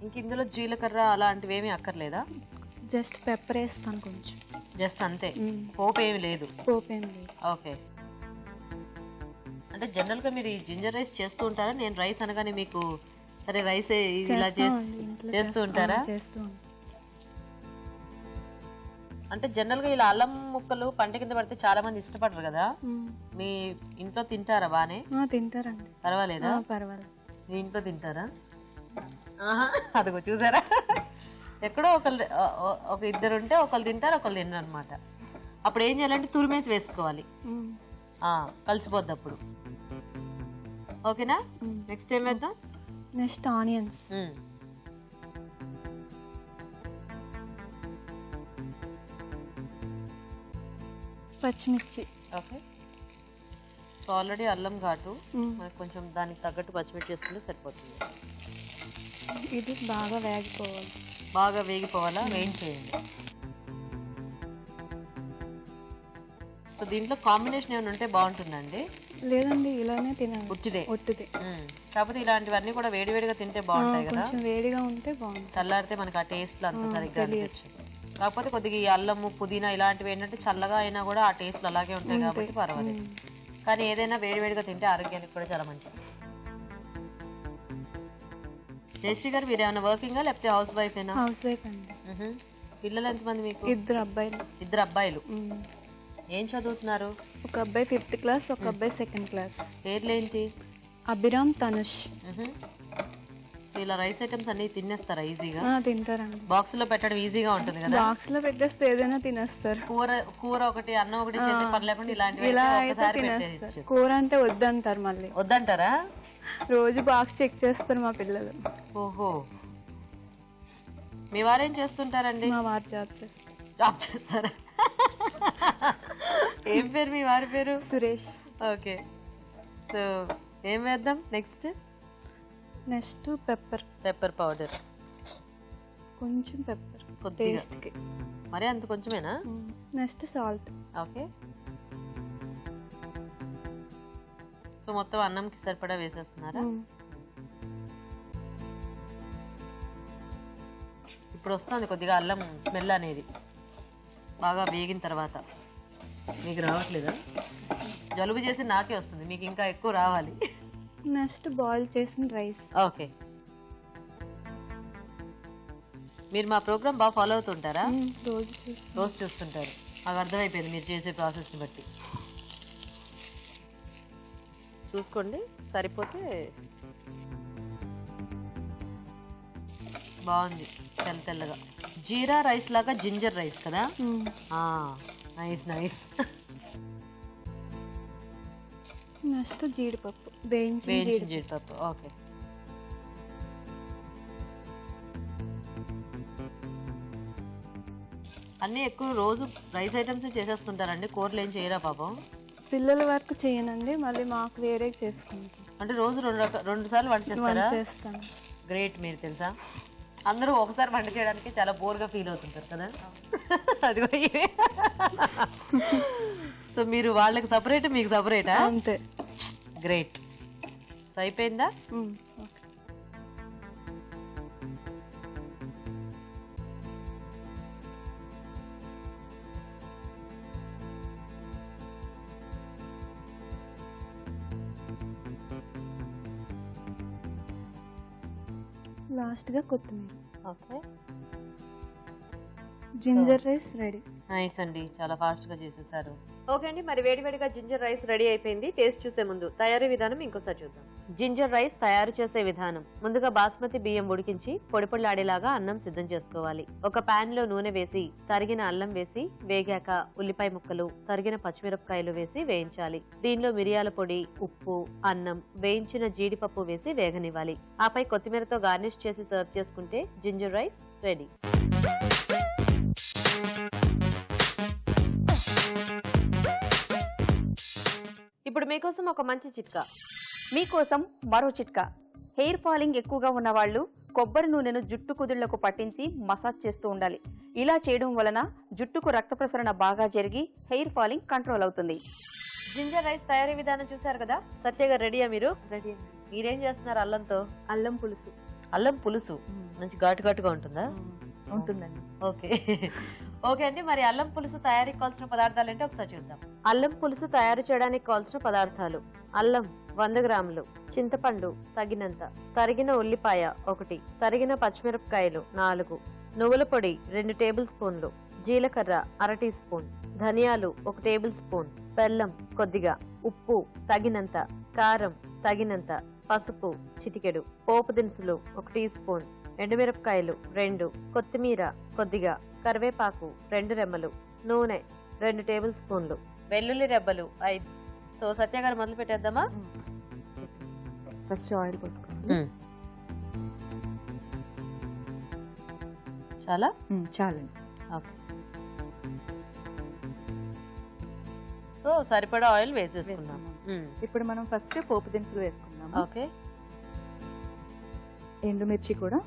ఇంక ఇందులో జీలకర్ర అలాంటివి ఏమీ అక్కర్లేదా? జస్ట్ పెప్పర్ వేస్తాను కొంచెం. జస్ట్ అంతే, పోపు ఏమి లేదు. పోపు ఏమి లేదు. ఓకే. అంటే జనరల్ గా మీరు ఈ జింజర్ రైస్ చేస్తూ ఉంటారా? నేను రైస్ అనగానే మీకు సరే రైస్ ఇలా చేస్తూ ఉంటారా? చేస్తూ. అంటే జనరల్ గా ఇలా అల్లం ముక్కలు పంట కింద పడితే చాలా మంది ఇష్టపడరు కదా. మీ ఇంట్లో తింటారా? బానే తింటారండి. పర్వాలేదా? పర్వాలేదు. మీ ఇంట్లో తింటారా? అదిగో చూసారా, ఎక్కడో ఒక ఇద్దరు ఉంటే ఒకళ్ళు తింటారు, ఒకళ్ళు తినరు అనమాట. అప్పుడు ఏం చేయాలంటే తురిమేసి వేసుకోవాలి, కలిసిపోద్ది అప్పుడు. ఓకేనా? నెక్స్ట్ ఏం వేద్దాం? Next onions. పచ్చిమిర్చి. ఓకే. సో ఆల్రెడీ అల్లం ఘాటు, మనకు కొంచెం దానికి తగ్గట్టు పచ్చిమిర్చి వేసుకుంటే సరిపోతుంది. ఇది బాగా వేగిపోవాలి. బాగా వేగిపోవాలా? వేయించేయండి. సో దీంట్లో కాంబినేషన్ ఏమైనా ఉంటే బాగుంటుందండి? లేదండి, ఇలానే తినాలి. ఒట్టిదే. కాకపోతే ఇలాంటివన్నీ కూడా వేడివేడిగా తింటే బాగుంటాయి కదా. వేడిగా ఉంటే బాగుంటుంది. చల్లారితే మనకి ఆ టేస్ట్ అంత సరిగ్గా అనిపించదు. కాకపోతే కొద్దిగా ఈ అల్లము, పుదీనా ఇలాంటివి ఏంటంటే చల్లగా అయినా కూడా ఆ టేస్ట్ అలాగే ఉంటాయి కాబట్టి పర్వాలేదు. కానీ ఏదైనా వేడివేడిగా తింటే ఆరోగ్యానికి కూడా చాలా మంచిది. జయశ్రీ గారు, మీరు ఏమైనా వర్కింగా లేకపోతే హౌస్ వైఫ్ ఏనా? హౌస్ వైఫ్ అండి. పిల్లలు ఎంతమంది మీకు? 2 అబ్బాయిలు. 2 అబ్బాయిలు. ఏం చదువుతున్నారు? ఒక అబ్బాయి 5th క్లాస్, ఒక అబ్బాయి 2nd క్లాస్. పేర్లేంటి? అభిరామ్, తనుష్. ఇలా రైస్ ఐటమ్స్ అన్ని తినేస్తారా ఈజీగా? తింటారండి. బాక్స్ లో పెట్టడం ఈజీగా ఉంటుంది కదా. బాక్స్ లో పెట్టేస్తే ఏదైనా తినేస్తారు. కూర ఒకటి అన్నం ఒకటి చేసే పని లేకుండా ఇలాంటివి తినేస్తారు. కూర అంటే వద్దంటారు. మళ్ళీ వద్దంటారా? రోజు బాక్స్ చెక్ చేస్తారు మా పిల్లలు. ఓహో. మీ వారు ఏం చేస్తుంటారండి? మా వారు జాబ్ చేస్తారా? ఏం పేరు మీ వారి పేరు? సురేష్. ఓకే. సో ఏం వేద్దాం నెక్స్ట్? Next pepper powder. కొంచెం పెప్పర్ టేస్ట్కి. మరి అంత కొంచెమేనా? Next salt. ఓకే. సో మొత్తం అన్నంకి సరిపడా వేసేస్తున్నారా? ఇప్పుడు వస్తుంది కొద్దిగా అల్లం స్మెల్ అనేది బాగా వేగిన తర్వాత. మీకు రావట్లేదా? జలుబు చేసి నాకే వస్తుంది, మీకు ఇంకా ఎక్కువ రావాలి. నెక్స్ట్ బాయిల్ చేసిన రైస్. ఓకే. మీరు మా ప్రోగ్రామ్ బాగా ఫాలో అవుతుంటారా? రోజు చూస్తుంటారు. నాకు అర్థమైపోయింది మీరు చేసే ప్రాసెస్ని బట్టి. చూసుకోండి, సరిపోతే బాగుంది. తెల్లగా జీరా రైస్ లాగా జింజర్ రైస్ కదా. Nice nice. నెక్స్ట్ జీడిపప్పు, వేయించిన జీడిపప్పు. ఓకే. అన్నీ ఎక్కువ రోజు రైస్ ఐటమ్స్ చేసేస్తుంటారండి, కూరలు ఏం చేయరా పాపం? పిల్లల వరకు చేయనండి, మళ్ళీ మాకు వేరే చేసుకుంటాం. అంటే రోజు రెండు సార్లు వంట చేస్తారా? చేస్తాను. గ్రేట్. మీరు తెలుసా, అందరూ ఒకసారి వంట చేయడానికి చాలా బోర్గా ఫీల్ అవుతుంటారు కదా. అదిగో సో మీరు వాళ్ళకి సపరేట్, మీకు సపరేటా? అంతే. గ్రేట్. సో అయిపోయిందా? ఓకే. లాస్ట్గా కొత్తిమీర. Okay. Ginger rice ready. Nice అండి, చాలా ఫాస్ట్ గా చేసేసారు. ఓకే అండి, మరి వేడివేడిగా జింజర్ రైస్ రెడీ అయిపోయింది. టేస్ట్ చూసే ముందు తయారీ విధానం ఇంకోసారి చూద్దాం. జింజర్ రైస్ తయారు చేసే విధానం: ముందుగా బాస్మతి బియ్యం ఉడికించి పొడి పొడిలాడేలాగా అన్నం సిద్ధం చేసుకోవాలి. ఒక పాన్ లో నూనె వేసి తరిగిన అల్లం వేసి వేగాక ఉల్లిపాయ ముక్కలు, తరిగిన పచ్చిమిరపకాయలు వేసి వేయించాలి. దీనిలో మిరియాల పొడి, ఉప్పు, అన్నం, వేయించిన జీడిపప్పు వేసి వేగనివ్వాలి. ఆపై కొత్తిమీరతో గార్నిష్ చేసి సర్వ్ చేసుకుంటే జింజర్ రైస్ రెడీ. ఇప్పుడు మీకోసం ఒక మంచి చిట్కా. మీకోసం మరో చిట్కా. హెయిర్ ఫాలింగ్ ఎక్కువగా ఉన్న వాళ్ళు కొబ్బరి నూనెను జుట్టు కుదుళ్లకు పట్టించి మసాజ్ చేస్తూ ఉండాలి. ఇలా చేయడం వలన జుట్టుకు రక్త ప్రసరణ బాగా జరిగి హెయిర్ ఫాలింగ్ కంట్రోల్ అవుతుంది. జింజర్ రైస్ తయారీ విధానం చూసారు కదా. సత్యగా రెడీయా మీరు? రెడీ. మీరేం చేస్తున్నారు? అల్లంతో అల్లం పులుసు. అల్లం పులుసు మంచి ఘాటుగా ఉంటుందా? ఉంటుందండి. ఓకే. ఓకే అండి, మరి అల్లం పులుసు తయారీకి కావాల్సిన పదార్థాలు ఏంటో ఒకసారి చూద్దాం. అల్లం పులుసు తయారు చేయడానికి కావాల్సిన పదార్థాలు: అల్లం 100 గ్రాములు, చింతపండు తగినంత, తరిగిన ఉల్లిపాయ 1, తరిగిన పచ్చిమిరపకాయలు 4, నువ్వుల పొడి 2 టేబుల్ స్పూన్లు, జీలకర్ర 1/2 టీ స్పూన్, ధనియాలు 1 టేబుల్ స్పూన్, బెల్లం కొద్దిగా, ఉప్పు తగినంత, కారం తగినంత, పసుపు చిటికెడు, పోపు దినుసులు 1 టీ స్పూన్, ఎండుమిరపకాయలు 2, కొత్తిమీర కొద్దిగా, కరివేపాకు 2 రెమ్మలు, నూనె 2 టేబుల్ స్పూన్లు, వెల్లుల్లి రెబ్బలు 5. సో సత్య గారు మొదలు పెట్టేద్దామా? ఫస్ట్ ఆయిల్ పోసుకోవాలి. చాలా చాలండి. ఓకే. సో సరిపడా ఆయిల్ వేసేసుకుందాం. ఇప్పుడు మనం ఫస్ట్ పోపు దినుసులు వేసుకుందాము. ఓకే. ఎండుమిర్చి కూడా,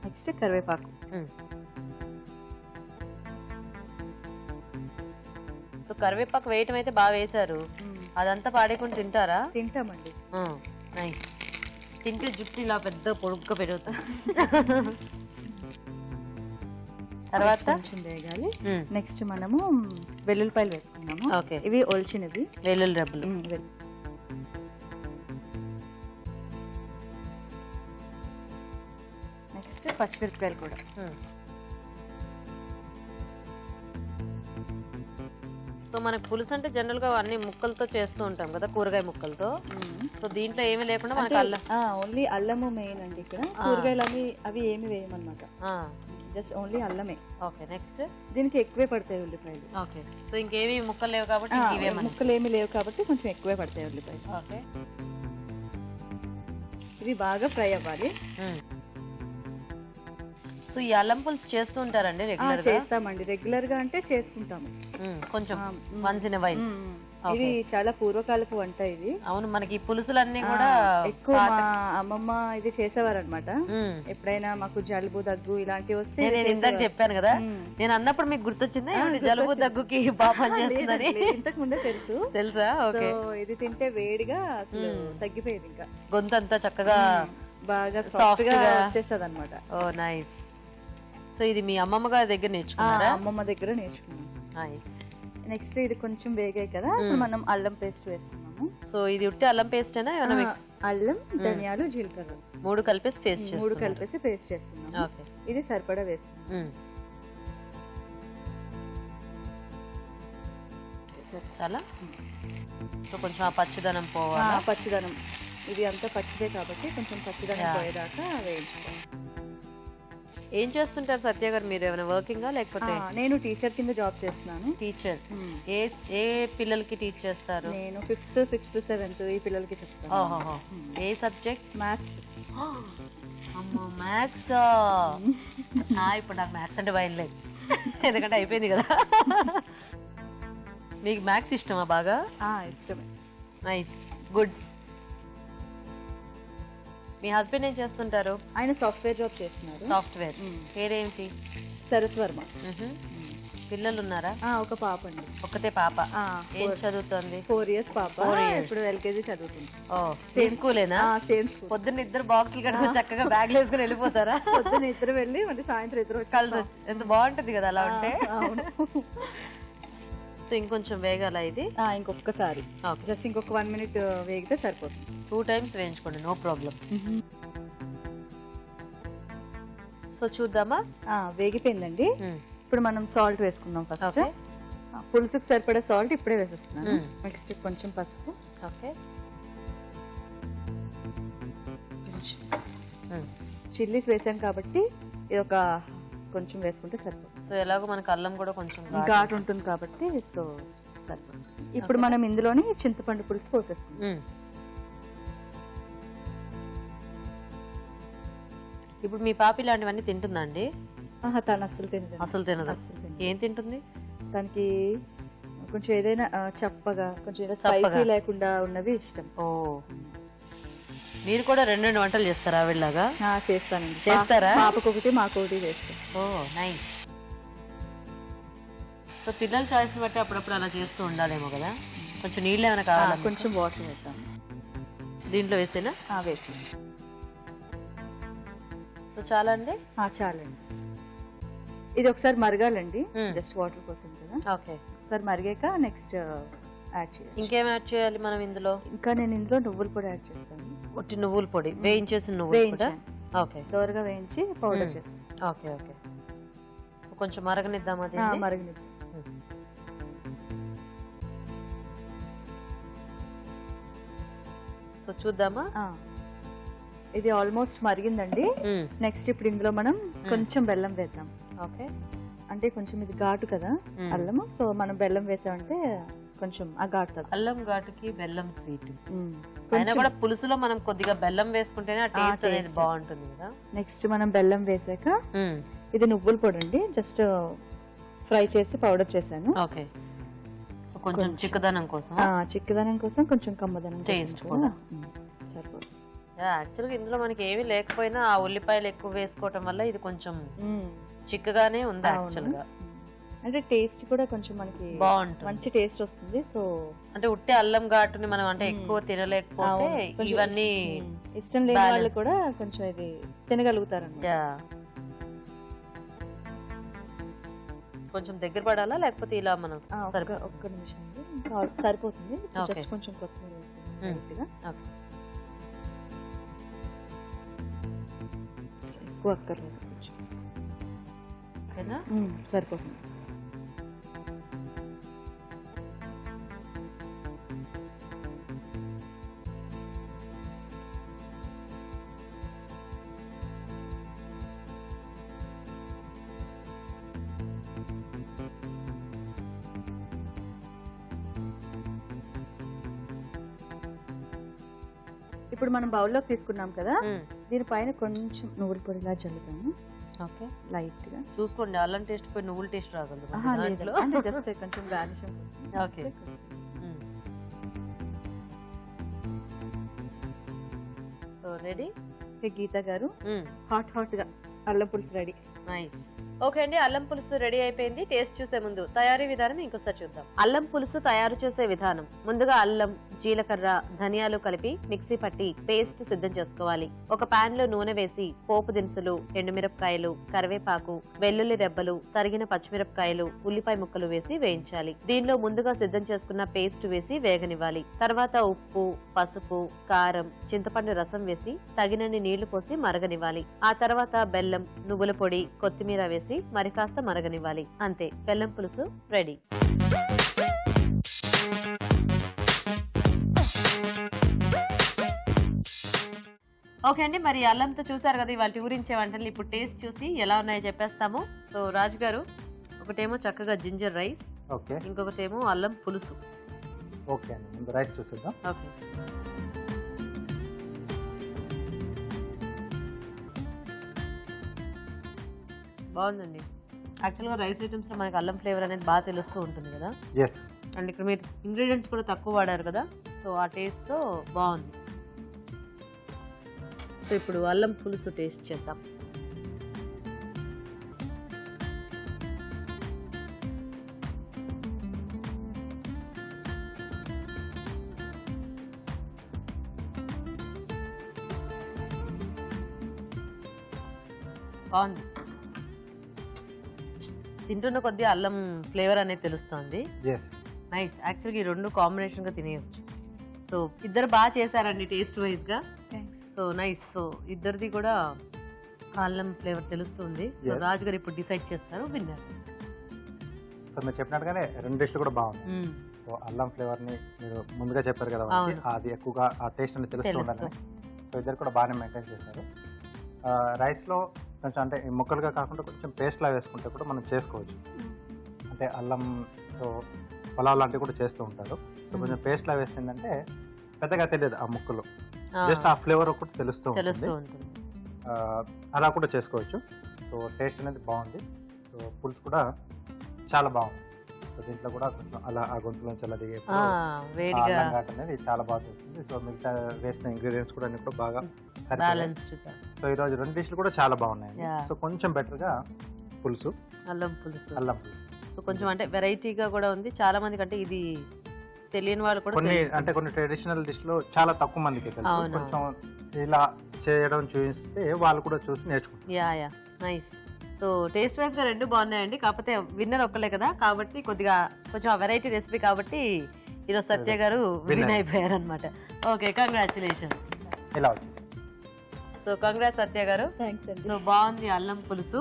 నెక్స్ట్ కరివేపాకు. సో కరివేపాకు వేయటం అయితే బాగా వేశారు. అదంతా పాడేకుండా తింటారా? తింటామండి. నైస్. తింటే జుట్టు ఇలా పెద్ద పొడుగ్గా పెరుగుతుంది. తర్వాత కొంచెం వేగాలి. నెక్స్ట్ మనము వెల్లుల్లిపాయలు వేసుకున్నాము. ఓకే. ఇవి ఒలిచినవి వెల్లుల్లి రెబ్బలు. నెక్స్ట్ పచ్చిమిరపకాయలు కూడా. సో మనకి పులుసు అంటే జనరల్ గా అన్ని ముక్కలతో చేస్తూ ఉంటాం కదా, కూరగాయ ముక్కలతో. సో దీంట్లో ఏమీ లేకుండా మనకి అల్లం, ఓన్లీ అల్లము మెయిన్ అండి ఇక్కడ. కూరగాయలు అవి ఏమి వేయమన్నమాట, జస్ట్ ఓన్లీ అల్లమే. ఓకే. నెక్స్ట్ దీనికి ఎక్కువే పడతాయి ఉల్లిపాయలు. ఓకే. సో ఇంకేవి ముక్కలు లేవు కాబట్టి ముక్కలు ఏమి లేవు కాబట్టి కొంచెం ఎక్కువే పడతాయి ఉల్లిపాయలు. ఓకే. ఇవి బాగా ఫ్రై అవ్వాలి. సో ఈ అల్లం పులుసు చేస్తూ ఉంటారండి రెగ్యులర్ గా? చేస్తామండి, రెగ్యులర్ గా అంటే చేసుకుంటాము. కొంచెం వన్స్ ఇన్ ఎ వైల్. ఇది చాలా పూర్వకాలపు వంట ఇది. అవును, మనకి ఈ పులుసులన్నీ కూడా ఎక్కువ మా అమ్మమ్మ ఇది చేసేవారు అనమాట. ఎప్పుడైనా మాకు జలుబు దగ్గు ఇలాంటివి వస్తే, నేను ఇందాక చెప్పాను కదా, నేను అన్నప్పుడు మీకు గుర్తొచ్చింది జలుబు దగ్గుకి బాగా పనిచేస్తుందని. ఇంతకు ముందే తెలుసా? ఓకే. ఇది తింటే వేడిగా అసలు తగ్గిపోయేది, ఇంకా గొంతు అంతా చక్కగా బాగా సాఫ్ట్ గా వచ్చేస్తుంది అనమాట. ఓ నైస్. సో ఇది మీ అమ్మమ్మ గారి దగ్గర నేర్చుకున్నారా? అమ్మమ్మ దగ్గర నేర్చుకున్నాం. నైస్. నెక్స్ట్ ఇది కొంచెం వేగాయి కదా, మనం అల్లం పేస్ట్ వేసుకున్నాము. సో ఇది ఉట్టి అల్లం పేస్ట్ అయినా ఏమైనా మిక్స్? అల్లం, ధనియాలు, జీలకర్ర 3 కలిపేసి పేస్ట్ చేస్తాం. 3 కలిపేసి పేస్ట్ చేసుకున్నాము. ఓకే. ఇది సరిపడా వేసుకున్నాం. చాలా. సో కొంచెం ఆ పచ్చిదనం పోవాలి. పచ్చిదనం, ఇది అంతా పచ్చిదే కాబట్టి కొంచెం పచ్చిదనం పోయేదాకా వేయించుకోవాలి. ఏం చేస్తుంటారు సత్య గారు? మీరు ఏమైనా వర్కింగా లేకపోతే? నేను టీచర్ కింద జాబ్ చేస్తున్నాను. టీచర్. ఏ పిల్లలకి టీచ్ చేస్తారు? నేను 5th, 6th, 7th ఈ పిల్లలకి చెప్తాను. ఏ సబ్జెక్ట్? మ్యాథ్స్. అమ్మో మ్యాథ్స్. ఇప్పుడు నాకు మ్యాథ్స్ అంటే భయం లేదు, ఎందుకంటే అయిపోయింది కదా. మీకు మ్యాథ్స్ ఇష్టమా? బాగా ఇష్టమే. Nice, good. మీ హస్బెండ్ ఏం చేస్తుంటారు? ఆయన సాఫ్ట్వేర్ జాబ్ చేస్తున్నారు. సాఫ్ట్వేర్. పేరేంటి? శరత్ వర్మ. పిల్లలు ఉన్నారా? ఒక పాప అండి. ఒకతే పాప. ఏం చదువుతుంది? 4 years పాప. 4 years. ఇప్పుడు LKG చదువుతుంది. సేమ్ స్కూలేనా? Same school. పొద్దున్న ఇద్దరు బాక్సులు కట్టుకుని చక్కగా బ్యాగ్లు వేసుకుని వెళ్ళిపోతారా? పొద్దున్న ఇద్దరు వెళ్ళి మళ్ళీ సాయంత్రం ఇద్దరు కలిసి ఎంత బాగుంటుంది కదా అలా ఉంటే. సో ఇంకొంచెం వేగాల ఇది? ఇంకొకసారి జస్ట్ ఇంకొక 1 minute వేగితే సరిపోతుంది. 2 times వేయించుకోండి, నో ప్రాబ్లం. సో చూద్దామా? వేగిపోయిందండి. ఇప్పుడు మనం సాల్ట్ వేసుకుందాం. ఫస్ట్ పులుసుకు సరిపడే సాల్ట్ ఇప్పుడే వేసేస్తున్నాను. నెక్స్ట్ కొంచెం పసుపు. ఓకే. చిల్లీస్ వేసాం కాబట్టి ఇది ఒక కొంచెం వేసుకుంటే సరిపోతుంది. సో ఎలాగో మనకు అల్లం కూడా కొంచెం ఘాటు ఉంటుంది కాబట్టి సో సరిపోతుంది. ఇప్పుడు మనం ఇందులోని చింతపండు పులుసు పోసేస్తున్నాం. ఇప్పుడు మీ పాప ఇలాంటివన్నీ తింటుందా అండి? తను అసలు తినదు. అసలు తినదు. ఏం తింటుంది? తనకి కొంచెం ఏదైనా చప్పగా, కొంచెం స్పైసీ లేకుండా ఉన్నవి ఇష్టం. మీరు కూడా 2 వంటలు చేస్తారా వీళ్ళగా? చేస్తానండి. చేస్తారా? పాపకు ఒకటి మాకు ఒకటి చేస్తాం. నైస్. సో పిల్లల చాయిస్ బట్టి అప్పుడప్పుడు అలా చేస్తూ ఉండాలేమో కదా. కొంచెం నీళ్ళు ఏమైనా కావాలా? కొంచెం వాటర్ వేస్తాం. దీంట్లో వేసేనా? వేసి. సో చాలా అండి? చాలండి. ఇది ఒకసారి మరగాలండి. జస్ట్ వాటర్ కోసం కదా. ఓకే. ఒకసారి మరిగాక నెక్స్ట్ యాడ్ చేయాలి. ఇంకేం యాడ్ చేయాలి మనం ఇందులో? ఇంకా నేను ఇందులో నువ్వుల పొడి యాడ్ చేస్తాను. ఒట్టి నువ్వుల పొడి, వేయించేసిన నువ్వుల పొడి. ఓకే. దోరగా వేయించి పౌడర్ చేస్తాను. Okay okay. కొంచెం మరగనిద్దామా? మరగనిద్దాం. సో చూద్దామా? ఇది ఆల్మోస్ట్ మరిగిందండి. నెక్స్ట్ ఇప్పుడు ఇందులో మనం కొంచెం బెల్లం వేద్దాం. ఓకే. అంటే కొంచెం ఇది ఘాటు కదా అల్లము, సో మనం బెల్లం వేసామంటే కొంచెం ఆ ఘాటు కదా. అల్లం ఘాటుకి బెల్లం స్వీట్. అయినా కూడా పులుసులో మనం కొద్దిగా బెల్లం వేసుకుంటేనే ఆ టేస్ట్ అనేది బాగుంటుంది కదా. నెక్స్ట్ మనం బెల్లం వేసాక ఇది నువ్వుల పొడి అండి. జస్ట్ ఫ్రై చేసి పౌడర్ చేశాను. ఓకే. సో కొంచెం చిక్కదనం కోసం. చిక్కదనం కోసం కొంచెం కమ్మదనం టేస్ట్ కూడా సరిపోతుంది. యాక్చువల్గా ఇందులో మనకి ఏమీ లేకపోయినా ఆ ఉల్లిపాయలు ఎక్కువ వేసుకోవటం వల్ల ఇది కొంచెం చిక్కగానే ఉంది యాక్చువల్గా. అంటే టేస్ట్ కూడా కొంచెం మనకి బాగుంటుంది, మంచి టేస్ట్ వస్తుంది. సో అంటే ఉట్టి అల్లం ఘాటుని మనం అంటే ఎక్కువ తినలేకపోతే ఇవన్నీ ఇష్టం లేని వాళ్ళు కూడా కొంచెం ఇది తినగలుగుతారు. కొంచెం దగ్గర పడాలా లేకపోతే ఇలా మనం? ఒక్క నిమిషం సరిపోతుంది. జస్ట్ కొంచెం కొత్తిమీర ఎక్కువ అక్కర్లేదు, కొంచెం సరిపోతుంది. ఇప్పుడు మనం బౌల్లోకి తీసుకున్నాం కదా, దీనిపైన కొంచెం నువ్వుల పొడి ఇలా చల్లుతాము. ఓకే. లైట్ గా చూసుకోండి, అల్లం టేస్ట్ పోయి నువ్వుల టేస్ట్ రాగలదు. జస్ట్ కొంచెం గార్నిష్. ఓకే. సో రెడీ గీత గారు, హాట్ హాట్ గా అల్లం పులుసు రెడీ. నైస్. ఓకే అండి, అల్లం పులుసు రెడీ అయిపోయింది. టేస్ట్ చూసే ముందు తయారీ విధానం ఇంకోసారి చూద్దాం. అల్లం పులుసు తయారు చేసే విధానం: ముందుగా అల్లం, జీలకర్ర, ధనియాలు కలిపి మిక్సీ పట్టి పేస్ట్ సిద్ధం చేసుకోవాలి. ఒక పాన్ లో నూనె వేసి పోపు దినుసులు, ఎండుమిరపకాయలు, కరివేపాకు, వెల్లుల్లి రెబ్బలు, తరిగిన పచ్చిమిరపకాయలు, ఉల్లిపాయ ముక్కలు వేసి వేయించాలి. దీనిలో ముందుగా సిద్ధం చేసుకున్న పేస్ట్ వేసి వేగనివ్వాలి. తర్వాత ఉప్పు, పసుపు, కారం, చింతపండు రసం వేసి తగినన్ని నీళ్లు పోసి మరగనివ్వాలి. ఆ తర్వాత బెల్లం, నువ్వుల పొడి, కొత్తిమీర వేసి మరి కాస్త మరగనివ్వాలి. అంతే, బెల్లం పులుసు రెడీ. ఓకే అండి, మరి అల్లంతో చూసారు కదా ఇవాళ ఊరించే వంటలు. ఇప్పుడు టేస్ట్ చూసి ఎలా ఉన్నాయో చెప్పేస్తాము. సో రాజు గారు, ఒకటేమో చక్కగా జింజర్ రైస్, ఓకే ఇంకొకటేమో అల్లం పులుసు. ఓకే అండి, ముందు రైస్ చూసేద్దాం. ఓకే, బాగుందండి. యాక్చువల్గా రైస్ ఐటమ్స్లో మనకి అల్లం ఫ్లేవర్ అనేది బాగా తెలుస్తూ ఉంటుంది కదా. ఎస్ అండ్ ఇక్కడ మీరు ఇంగ్రీడియంట్స్ కూడా తక్కువ వాడారు కదా, సో ఆ టేస్ట్తో బాగుంది. సో ఇప్పుడు అల్లం పులుసు టేస్ట్ చేద్దాం. బాగుంది. తింటున్న కొద్దీ అల్లం ఫ్లేవర్ అనేది తెలుస్తుంది. Yes nice. యాక్చువల్గా ఈ రెండు కాంబినేషన్గా తినేయచ్చు. సో ఇద్దరు బాగా చేశారండి టేస్ట్ వైజ్గా. So nice. సో ఇద్దరిది కూడా అల్లం ఫ్లేవర్ తెలుస్తుంది. So Yes. రాజు గారు ఇప్పుడు డిసైడ్ చేస్తారు విన్నర్. సో మీరు చెప్పినట్టుగానే రెండు డిష్లు కూడా బాగుంది. సో అల్లం ఫ్లేవర్ ని మీరు ముందుగా చెప్పారు కదా వాళ్ళకి, అవును. అది ఎక్కువగా ఆ టేస్ట్ అనేది తెలుస్తూ ఉండాలి. సో ఇద్దరు కూడా బాగానే మెయింటైన్ చేశారు. రైస్ లో కొంచెం అంటే ఈ ముక్కలుగా కాకుండా కొంచెం పేస్ట్ లా వేసుకుంటే కూడా మనం చేసుకోవచ్చు. అంటే అల్లంతో పొలావ్ లాంటివి కూడా చేస్తూ ఉంటారు. సో కొంచెం పేస్ట్ లా వేసిందంటే పెద్దగా తెలియదు ఆ ముక్కలు, జస్ట్ ఆ ఫ్లేవర్ ఒకటి తెలుస్తూ ఉంటుంది. అలా కూడా చేసుకోవచ్చు. సో టేస్ట్ అనేది బాగుంది. సో పులుసు కూడా చాలా బాగుంది. సో దీంట్లో కూడా కొంచెం అలా ఆ గొంతులోంచి అలా వేడిగా ఘాట్ అనేది చాలా బాగా వస్తుంది. సో మిగతా వేసిన ఇంగ్రీడియంట్స్ కూడా అన్ని కూడా బాగా బ్యాలెన్స్డ్. సో ఈ రోజు రెండు డిష్లు కూడా చాలా బాగున్నాయి. Yeah. సో కొంచెం బెటర్ గా పులుసు, అల్లం పులుసు. అల్లం పులుసు సో కొంచెం అంటే వెరైటీగా కూడా ఉంది. చాలా మందికి అంటే ఇది తెలియని వాళ్ళు కూడా కొన్ని తెలుస్తుంది. అంటే కొన్ని ట్రెడిషనల్ డిష్ లో చాలా తక్కువ మందికి తెలుసు. అవును. కొంచెం ఇలా చేయడం చూపిస్తే వాళ్ళు కూడా చూసి నేర్చుకుంటారు. Yeah yeah, nice. So taste wise గా రెండు బాగున్నాయండి. కాకపోతే విన్నర్ ఒక్కలే కదా, కాబట్టి కొద్దిగా కొంచెం వెరైటీ రెసిపీ కాబట్టి ఈరోజు సత్య గారు విన్ అయిపోయారు అనమాట. Okay, congratulations. ఇలా వచ్చేసి సో కంగ్రాట్స్ సత్య గారు. థ్యాంక్స్ అండి. సో బాగుంది అల్లం పులుసు.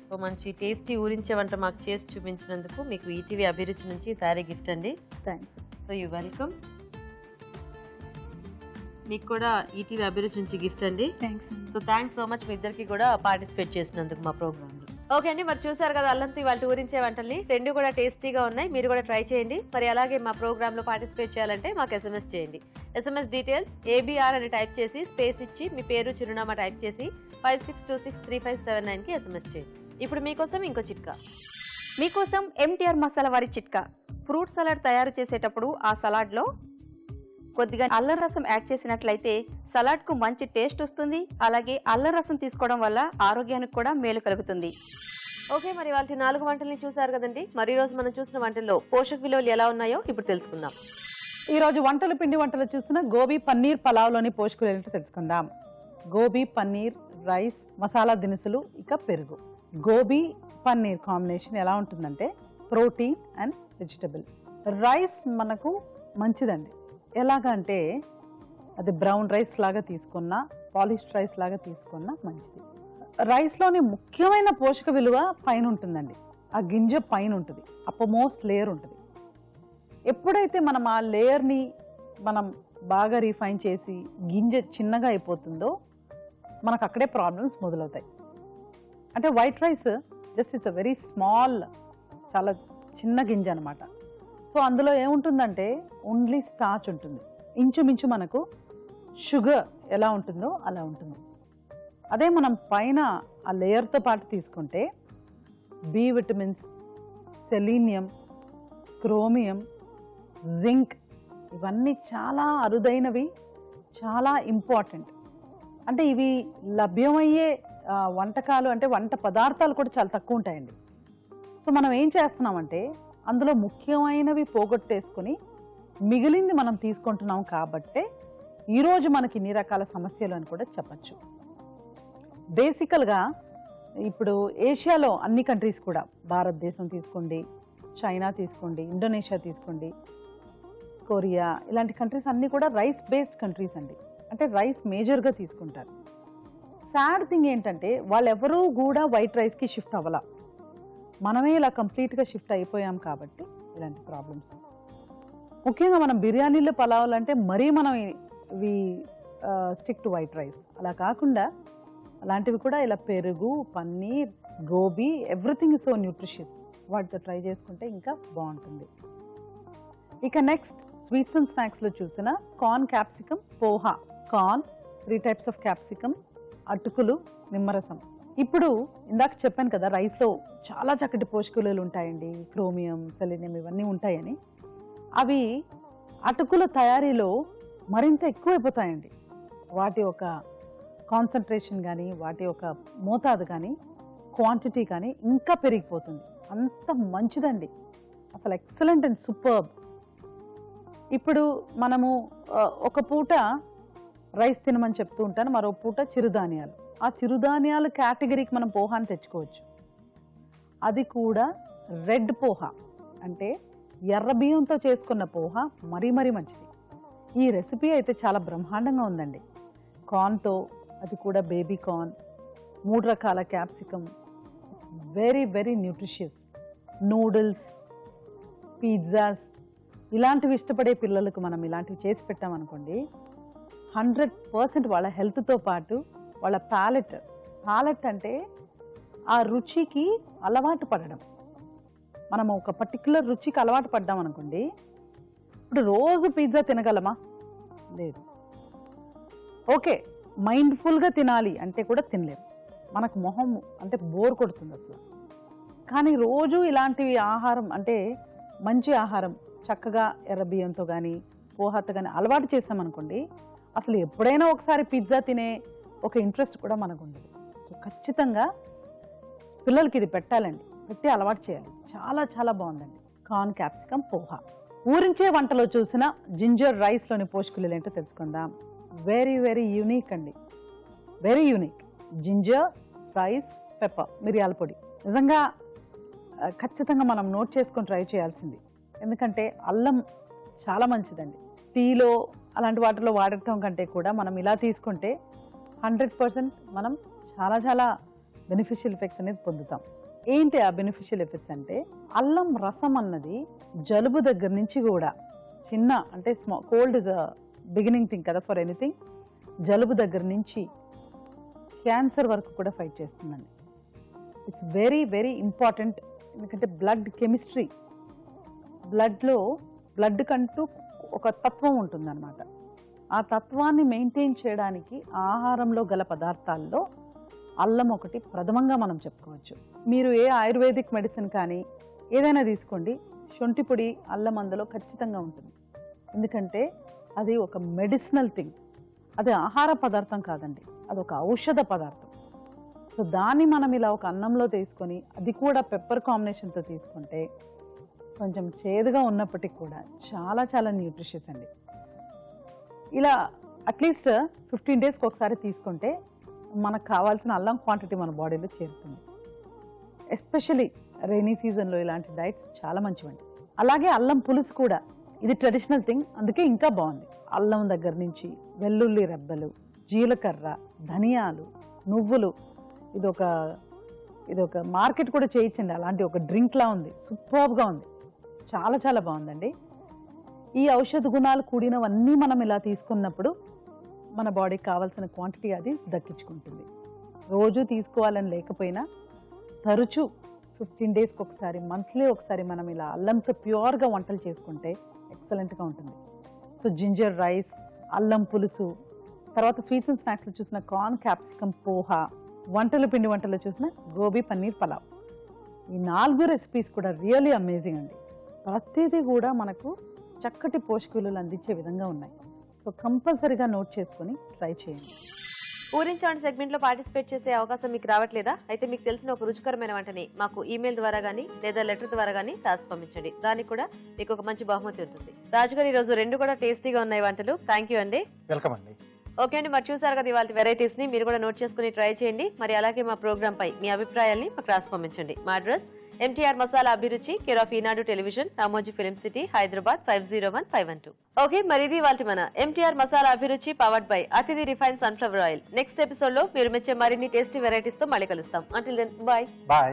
సో మంచి టేస్టీ ఊరించే వంట మాకు చేసి చూపించినందుకు మీకు ఈటీవీ అభిరుచి నుంచి శారీ గిఫ్ట్ అండి. థ్యాంక్స్. So you welcome. మీకు కూడా ఈటీవీ అభిరుచి నుంచి గిఫ్ట్ అండి. థ్యాంక్స్ అండి. సో థ్యాంక్స్ సో మచ్ మీ ఇద్దరికి కూడా పార్టిసిపేట్ చేసినందుకు మా ప్రోగ్రామ్ లో. ఓకే అండి, మరి చూసారు కదా అల్లంతో ఇవాళ ఊరించే వంటల్ని. రెండు కూడా టేస్టీగా ఉన్నాయి, మీరు కూడా ట్రై చేయండి. మరి అలాగే మా ప్రోగ్రామ్ లో పార్టిసిపేట్ చేయాలంటే మాకు ఎస్ఎంఎస్ చేయండి. ఎస్ఎంఎస్ డీటెయిల్స్ ఏబిఆర్ అని టైప్ చేసి స్పేస్ ఇచ్చి మీ పేరు చిరునామా టైప్ చేసి 56263579 కి ఎస్ఎంఎస్ చేయండి. ఇప్పుడు మీకోసం ఇంకో చిట్కా. మీకోసం ఎంటీఆర్ మసాలా వారి చిట్కా. ఫ్రూట్ సలాడ్ తయారు చేసేటప్పుడు ఆ సలాడ్లో కొద్దిగా అల్లం రసం యాడ్ చేసినట్లయితే సలాడ్కు మంచి టేస్ట్ వస్తుంది. అలాగే అల్లం రసం తీసుకోవడం వల్ల ఆరోగ్యానికి కూడా మేలు కలుగుతుంది. ఓకే, మరి వాళ్ళ 4 వంటల్ని చూసారు కదండి. మరి ఈ రోజు మనం చూసిన వంటల్లో పోషక విలువలు ఎలా ఉన్నాయో ఇప్పుడు తెలుసుకుందాం. ఈ రోజు పిండి వంటలు చూస్తున్న గోబీ పన్నీర్ పలావ్లోని పోషకులు ఏంటో తెలుసుకుందాం. గోబీ పన్నీర్, రైస్, మసాలా దినుసులు, ఇక పెరుగు. గోబీ పన్నీర్ కాంబినేషన్ ఎలా ఉంటుందంటే ప్రోటీన్ అండ్ వెజిటబుల్. రైస్ మనకు మంచిదండి. ఎలాగంటే అది బ్రౌన్ రైస్ లాగా తీసుకున్నా, పాలిష్డ్ రైస్ లాగా తీసుకున్నా మంచిది. రైస్లోని ముఖ్యమైన పోషక విలువ పైన ఉంటుందండి. ఆ గింజ పైన ఉంటుంది, అప్పమోస్ట్ లేయర్ ఉంటుంది. ఎప్పుడైతే మనం ఆ లేయర్ని మనం బాగా రిఫైన్ చేసి గింజ చిన్నగా అయిపోతుందో మనకు అక్కడే ప్రాబ్లమ్స్ మొదలవుతాయి. అంటే white rice just it's a very small, చాలా చిన్న గింజ అనమాట. సో అందులో ఏముంటుందంటే ఓన్లీ స్టార్చ్ ఉంటుంది. ఇంచుమించు మనకు షుగర్ ఎలా ఉంటుందో అలా ఉంటుంది. అదే మనం పైన ఆ లేయర్తో పాటు తీసుకుంటే B vitamins, selenium, chromium, zinc ఇవన్నీ చాలా అరుదైనవి, చాలా ఇంపార్టెంట్. అంటే ఇవి లభ్యమయ్యే వంటకాలు అంటే వంట పదార్థాలు కూడా చాలా తక్కువ ఉంటాయండి. సో మనం ఏం చేస్తున్నామంటే అందులో ముఖ్యమైనవి పోగొట్టేసుకొని మిగిలింది మనం తీసుకుంటున్నాం. కాబట్టే ఈరోజు మనకి ఇన్ని రకాల సమస్యలు అని కూడా చెప్పచ్చు. బేసికల్గా ఇప్పుడు ఏషియాలో అన్ని కంట్రీస్ కూడా, భారతదేశం తీసుకోండి, చైనా తీసుకోండి, ఇండోనేషియా తీసుకోండి, కొరియా, ఇలాంటి కంట్రీస్ అన్నీ కూడా రైస్ బేస్డ్ కంట్రీస్ అండి. అంటే రైస్ మేజర్గా తీసుకుంటారు. సాడ్ థింగ్ ఏంటంటే వాళ్ళెవరూ కూడా వైట్ రైస్కి షిఫ్ట్ అవ్వాల. మనమే ఇలా కంప్లీట్గా షిఫ్ట్ అయిపోయాం కాబట్టి ఇలాంటి ప్రాబ్లమ్స్. ముఖ్యంగా మనం బిర్యానీలో పలావులు అంటే మరీ మనం స్టిక్ టు వైట్ రైస్, అలా కాకుండా అలాంటివి కూడా ఇలా పెరుగు, paneer, gobi, everything is so nutritious, వాటితో ట్రై చేసుకుంటే ఇంకా బాగుంటుంది. ఇక నెక్స్ట్ స్వీట్స్ అండ్ స్నాక్స్లో చూసిన corn capsicum poha. Corn, 3 types of capsicum, అటుకులు, నిమ్మరసం. ఇప్పుడు ఇందాక చెప్పాను కదా రైస్లో చాలా చక్కటి పోషకాలు ఉంటాయండి, క్రోమియం, సెలీనియం ఇవన్నీ ఉంటాయని. అవి అటుకుల తయారీలో మరింత ఎక్కువైపోతాయండి. వాటి యొక్క కాన్సన్ట్రేషన్ కానీ, వాటి యొక్క మోతాదు కానీ, క్వాంటిటీ కానీ ఇంకా పెరిగిపోతుంది. అంత మంచిదండి, అసలు ఎక్సలెంట్ అండ్ సూపర్బ్. ఇప్పుడు మనము ఒక పూట రైస్ తినమని చెప్తూ ఉంటాను, మరో పూట చిరుధాన్యాలు. ఆ చిరుధాన్యాల కేటగిరీకి మనం పోహాని తెచ్చుకోవచ్చు. అది కూడా రెడ్ పోహా, అంటే ఎర్ర బియ్యంతో చేసుకున్న పోహా మరీ మరీ మంచిది. ఈ రెసిపీ అయితే చాలా బ్రహ్మాండంగా ఉందండి. కార్న్తో, అది కూడా బేబీ కార్న్, 3 రకాల capsicum, it's very very nutritious. Noodles, pizzas ఇలాంటివి ఇష్టపడే పిల్లలకు మనం ఇలాంటివి చేసి పెట్టామనుకోండి, 100% వాళ్ళ హెల్త్తో పాటు వాళ్ళ ప్యాలెట్ అంటే ఆ రుచికి అలవాటు పడడం. మనం ఒక పర్టికులర్ రుచికి అలవాటు పడ్డాం అనుకోండి, ఇప్పుడు రోజు పిజ్జా తినగలమా? లేదు. ఓకే, మైండ్ఫుల్గా తినాలి అంటే కూడా తినలేము, మనకు మొహం అంటే బోర్ కొడుతుంది అసలు. కానీ రోజు ఇలాంటివి ఆహారం అంటే మంచి ఆహారం చక్కగా ఎర్ర బియ్యంతో కానీ పోహాతో కానీ అలవాటు చేసామనుకోండి, అసలు ఎప్పుడైనా ఒకసారి పిజ్జా తినే ఒక ఇంట్రెస్ట్ కూడా మనకు ఉండదు. సో ఖచ్చితంగా పిల్లలకి ఇది పెట్టాలండి, పెట్టి అలవాటు చేయాలి. చాలా చాలా బాగుందండి కార్న్ క్యాప్సికమ్ పోహా. ఊరించే వంటలో చూసిన జింజర్ రైస్లోని పోషకాలు ఏంటో తెలుసుకుందాం. వెరీ వెరీ యూనిక్ అండి, very unique. Ginger, rice, pepper, మిరియాల పొడి. నిజంగా ఖచ్చితంగా మనం నోట్ చేసుకొని ట్రై చేయాల్సింది. ఎందుకంటే అల్లం చాలా మంచిదండి. టీలో అలాంటి వాటిలో వాడటం కంటే కూడా మనం ఇలా తీసుకుంటే 100% మనం చాలా చాలా బెనిఫిషియల్ ఎఫెక్ట్స్ అనేది పొందుతాం. ఏంటి ఆ బెనిఫిషియల్ ఎఫెక్ట్స్ అంటే, అల్లం రసం అన్నది జలుబు దగ్గర నుంచి కూడా చిన్న అంటే cold is a beginning thing కదా ఫర్ ఎనీథింగ్. జలుబు దగ్గర నుంచి క్యాన్సర్ వరకు కూడా ఫైట్ చేస్తుందండి. It's very very important. ఎందుకంటే బ్లడ్ కెమిస్ట్రీ, బ్లడ్ కంటూ ఒక తత్వం ఉంటుందన్నమాట. ఆ తత్వాన్ని మెయింటైన్ చేయడానికి ఆహారంలో గల పదార్థాల్లో అల్లం ఒకటి ప్రథమంగా మనం చెప్పుకోవచ్చు. మీరు ఏ ఆయుర్వేదిక్ మెడిసిన్ కానీ ఏదైనా తీసుకోండి, శొంఠి పొడి, అల్లం అందులో ఖచ్చితంగా ఉంటుంది. ఎందుకంటే అది ఒక మెడిసినల్ థింగ్, అది ఆహార పదార్థం కాదండి, అది ఒక ఔషధ పదార్థం. సో దాన్ని మనం ఇలా ఒక అన్నంలో తీసుకొని, అది కూడా పెప్పర్ కాంబినేషన్తో తీసుకుంటే కొంచెం చేదుగా ఉన్నప్పటికీ కూడా చాలా చాలా న్యూట్రిషియస్ అండి. ఇలా అట్లీస్ట్ 15 డేస్కి ఒకసారి తీసుకుంటే మనకు కావాల్సిన అల్లం క్వాంటిటీ మన బాడీలో చేరుతుంది. ఎస్పెషలీ రైనీ సీజన్లో ఇలాంటి డైట్స్ చాలా మంచివండి. అలాగే అల్లం పులుసు కూడా, ఇది ట్రెడిషనల్ థింగ్, అందుకే ఇంకా బాగుంది. అల్లం దగ్గర నుంచి వెల్లుల్లి రెబ్బలు, జీలకర్ర, ధనియాలు, నువ్వులు, ఇదొక మార్కెట్ కూడా చేయించండి. అలాంటి ఒక డ్రింక్లా ఉంది, సూపర్గా ఉంది, చాలా చాలా బాగుందండి. ఈ ఔషధ గుణాలు కూడినవన్నీ మనం ఇలా తీసుకున్నప్పుడు మన బాడీకి కావాల్సిన క్వాంటిటీ అది దక్కించుకుంటుంది. రోజు తీసుకోవాలని లేకపోయినా తరచూ 15 డేస్కి ఒకసారి, మంత్లీ ఒకసారి మనం ఇలా అల్లంతో ప్యూర్గా వంటలు చేసుకుంటే ఎక్సలెంట్గా ఉంటుంది. సో జింజర్ రైస్, అల్లం పులుసు, తర్వాత స్వీట్స్ అండ్ స్నాక్స్లో చూసిన కార్న్ క్యాప్సికమ్ పోహా, పిండి వంటలు చూసిన గోబీ పన్నీర్ పలావ్. ఈ 4 రెసిపీస్ కూడా రియల్లీ అమేజింగ్ అండి. ప్రతిదీ కూడా మనకు చక్కటి పోషకాలు అందించే విధంగా ఉన్నాయి. సో కంపల్సరీగా నోట్ చేసుకొని ట్రై చేయండి. ఊరించాంటి సెగ్మెంట్ లో పార్టిసిపేట్ చేసే అవకాశం మీకు రావట్లేదా? అయితే మీకు తెలిసిన ఒక రుచికరమైన వంటని మాకు ఈమెయిల్ ద్వారా గానీ లేదా లెటర్ ద్వారా గానీ రాసి పంపించండి. దానికి కూడా మీకు ఒక మంచి బహుమతి ఉంటుంది. రాజుగారు, ఈ రోజు 2 కూడా టేస్టీగా ఉన్నాయి వంటలు. థ్యాంక్ యూ అండి. వెల్కమ్ అండి. ఓకే అండి, మరి చూసారు కదా ఇవాళ వెరైటీస్ ని, మీరు కూడా నోట్ చేసుకుని ట్రై చేయండి. మరి అలాగే మా ప్రోగ్రామ్ పై మీ అభిప్రాయాల్ని మాకు రాసి పంపించండి. మా address MTR Masala Abhiruchi, care of Eenadu television, Ramoji film city, Hyderabad 501512. Okay, మరి ఇది వాళ్ళ మన MTR Masala Abhiruchi powered by Athithi refine sunflower oil. Next episode లో మీరు మెచ్చే మరిన్ని టేస్టీ వెరైటీస్ తో మళ్ళీ కలుస్తాం. Until then, bye.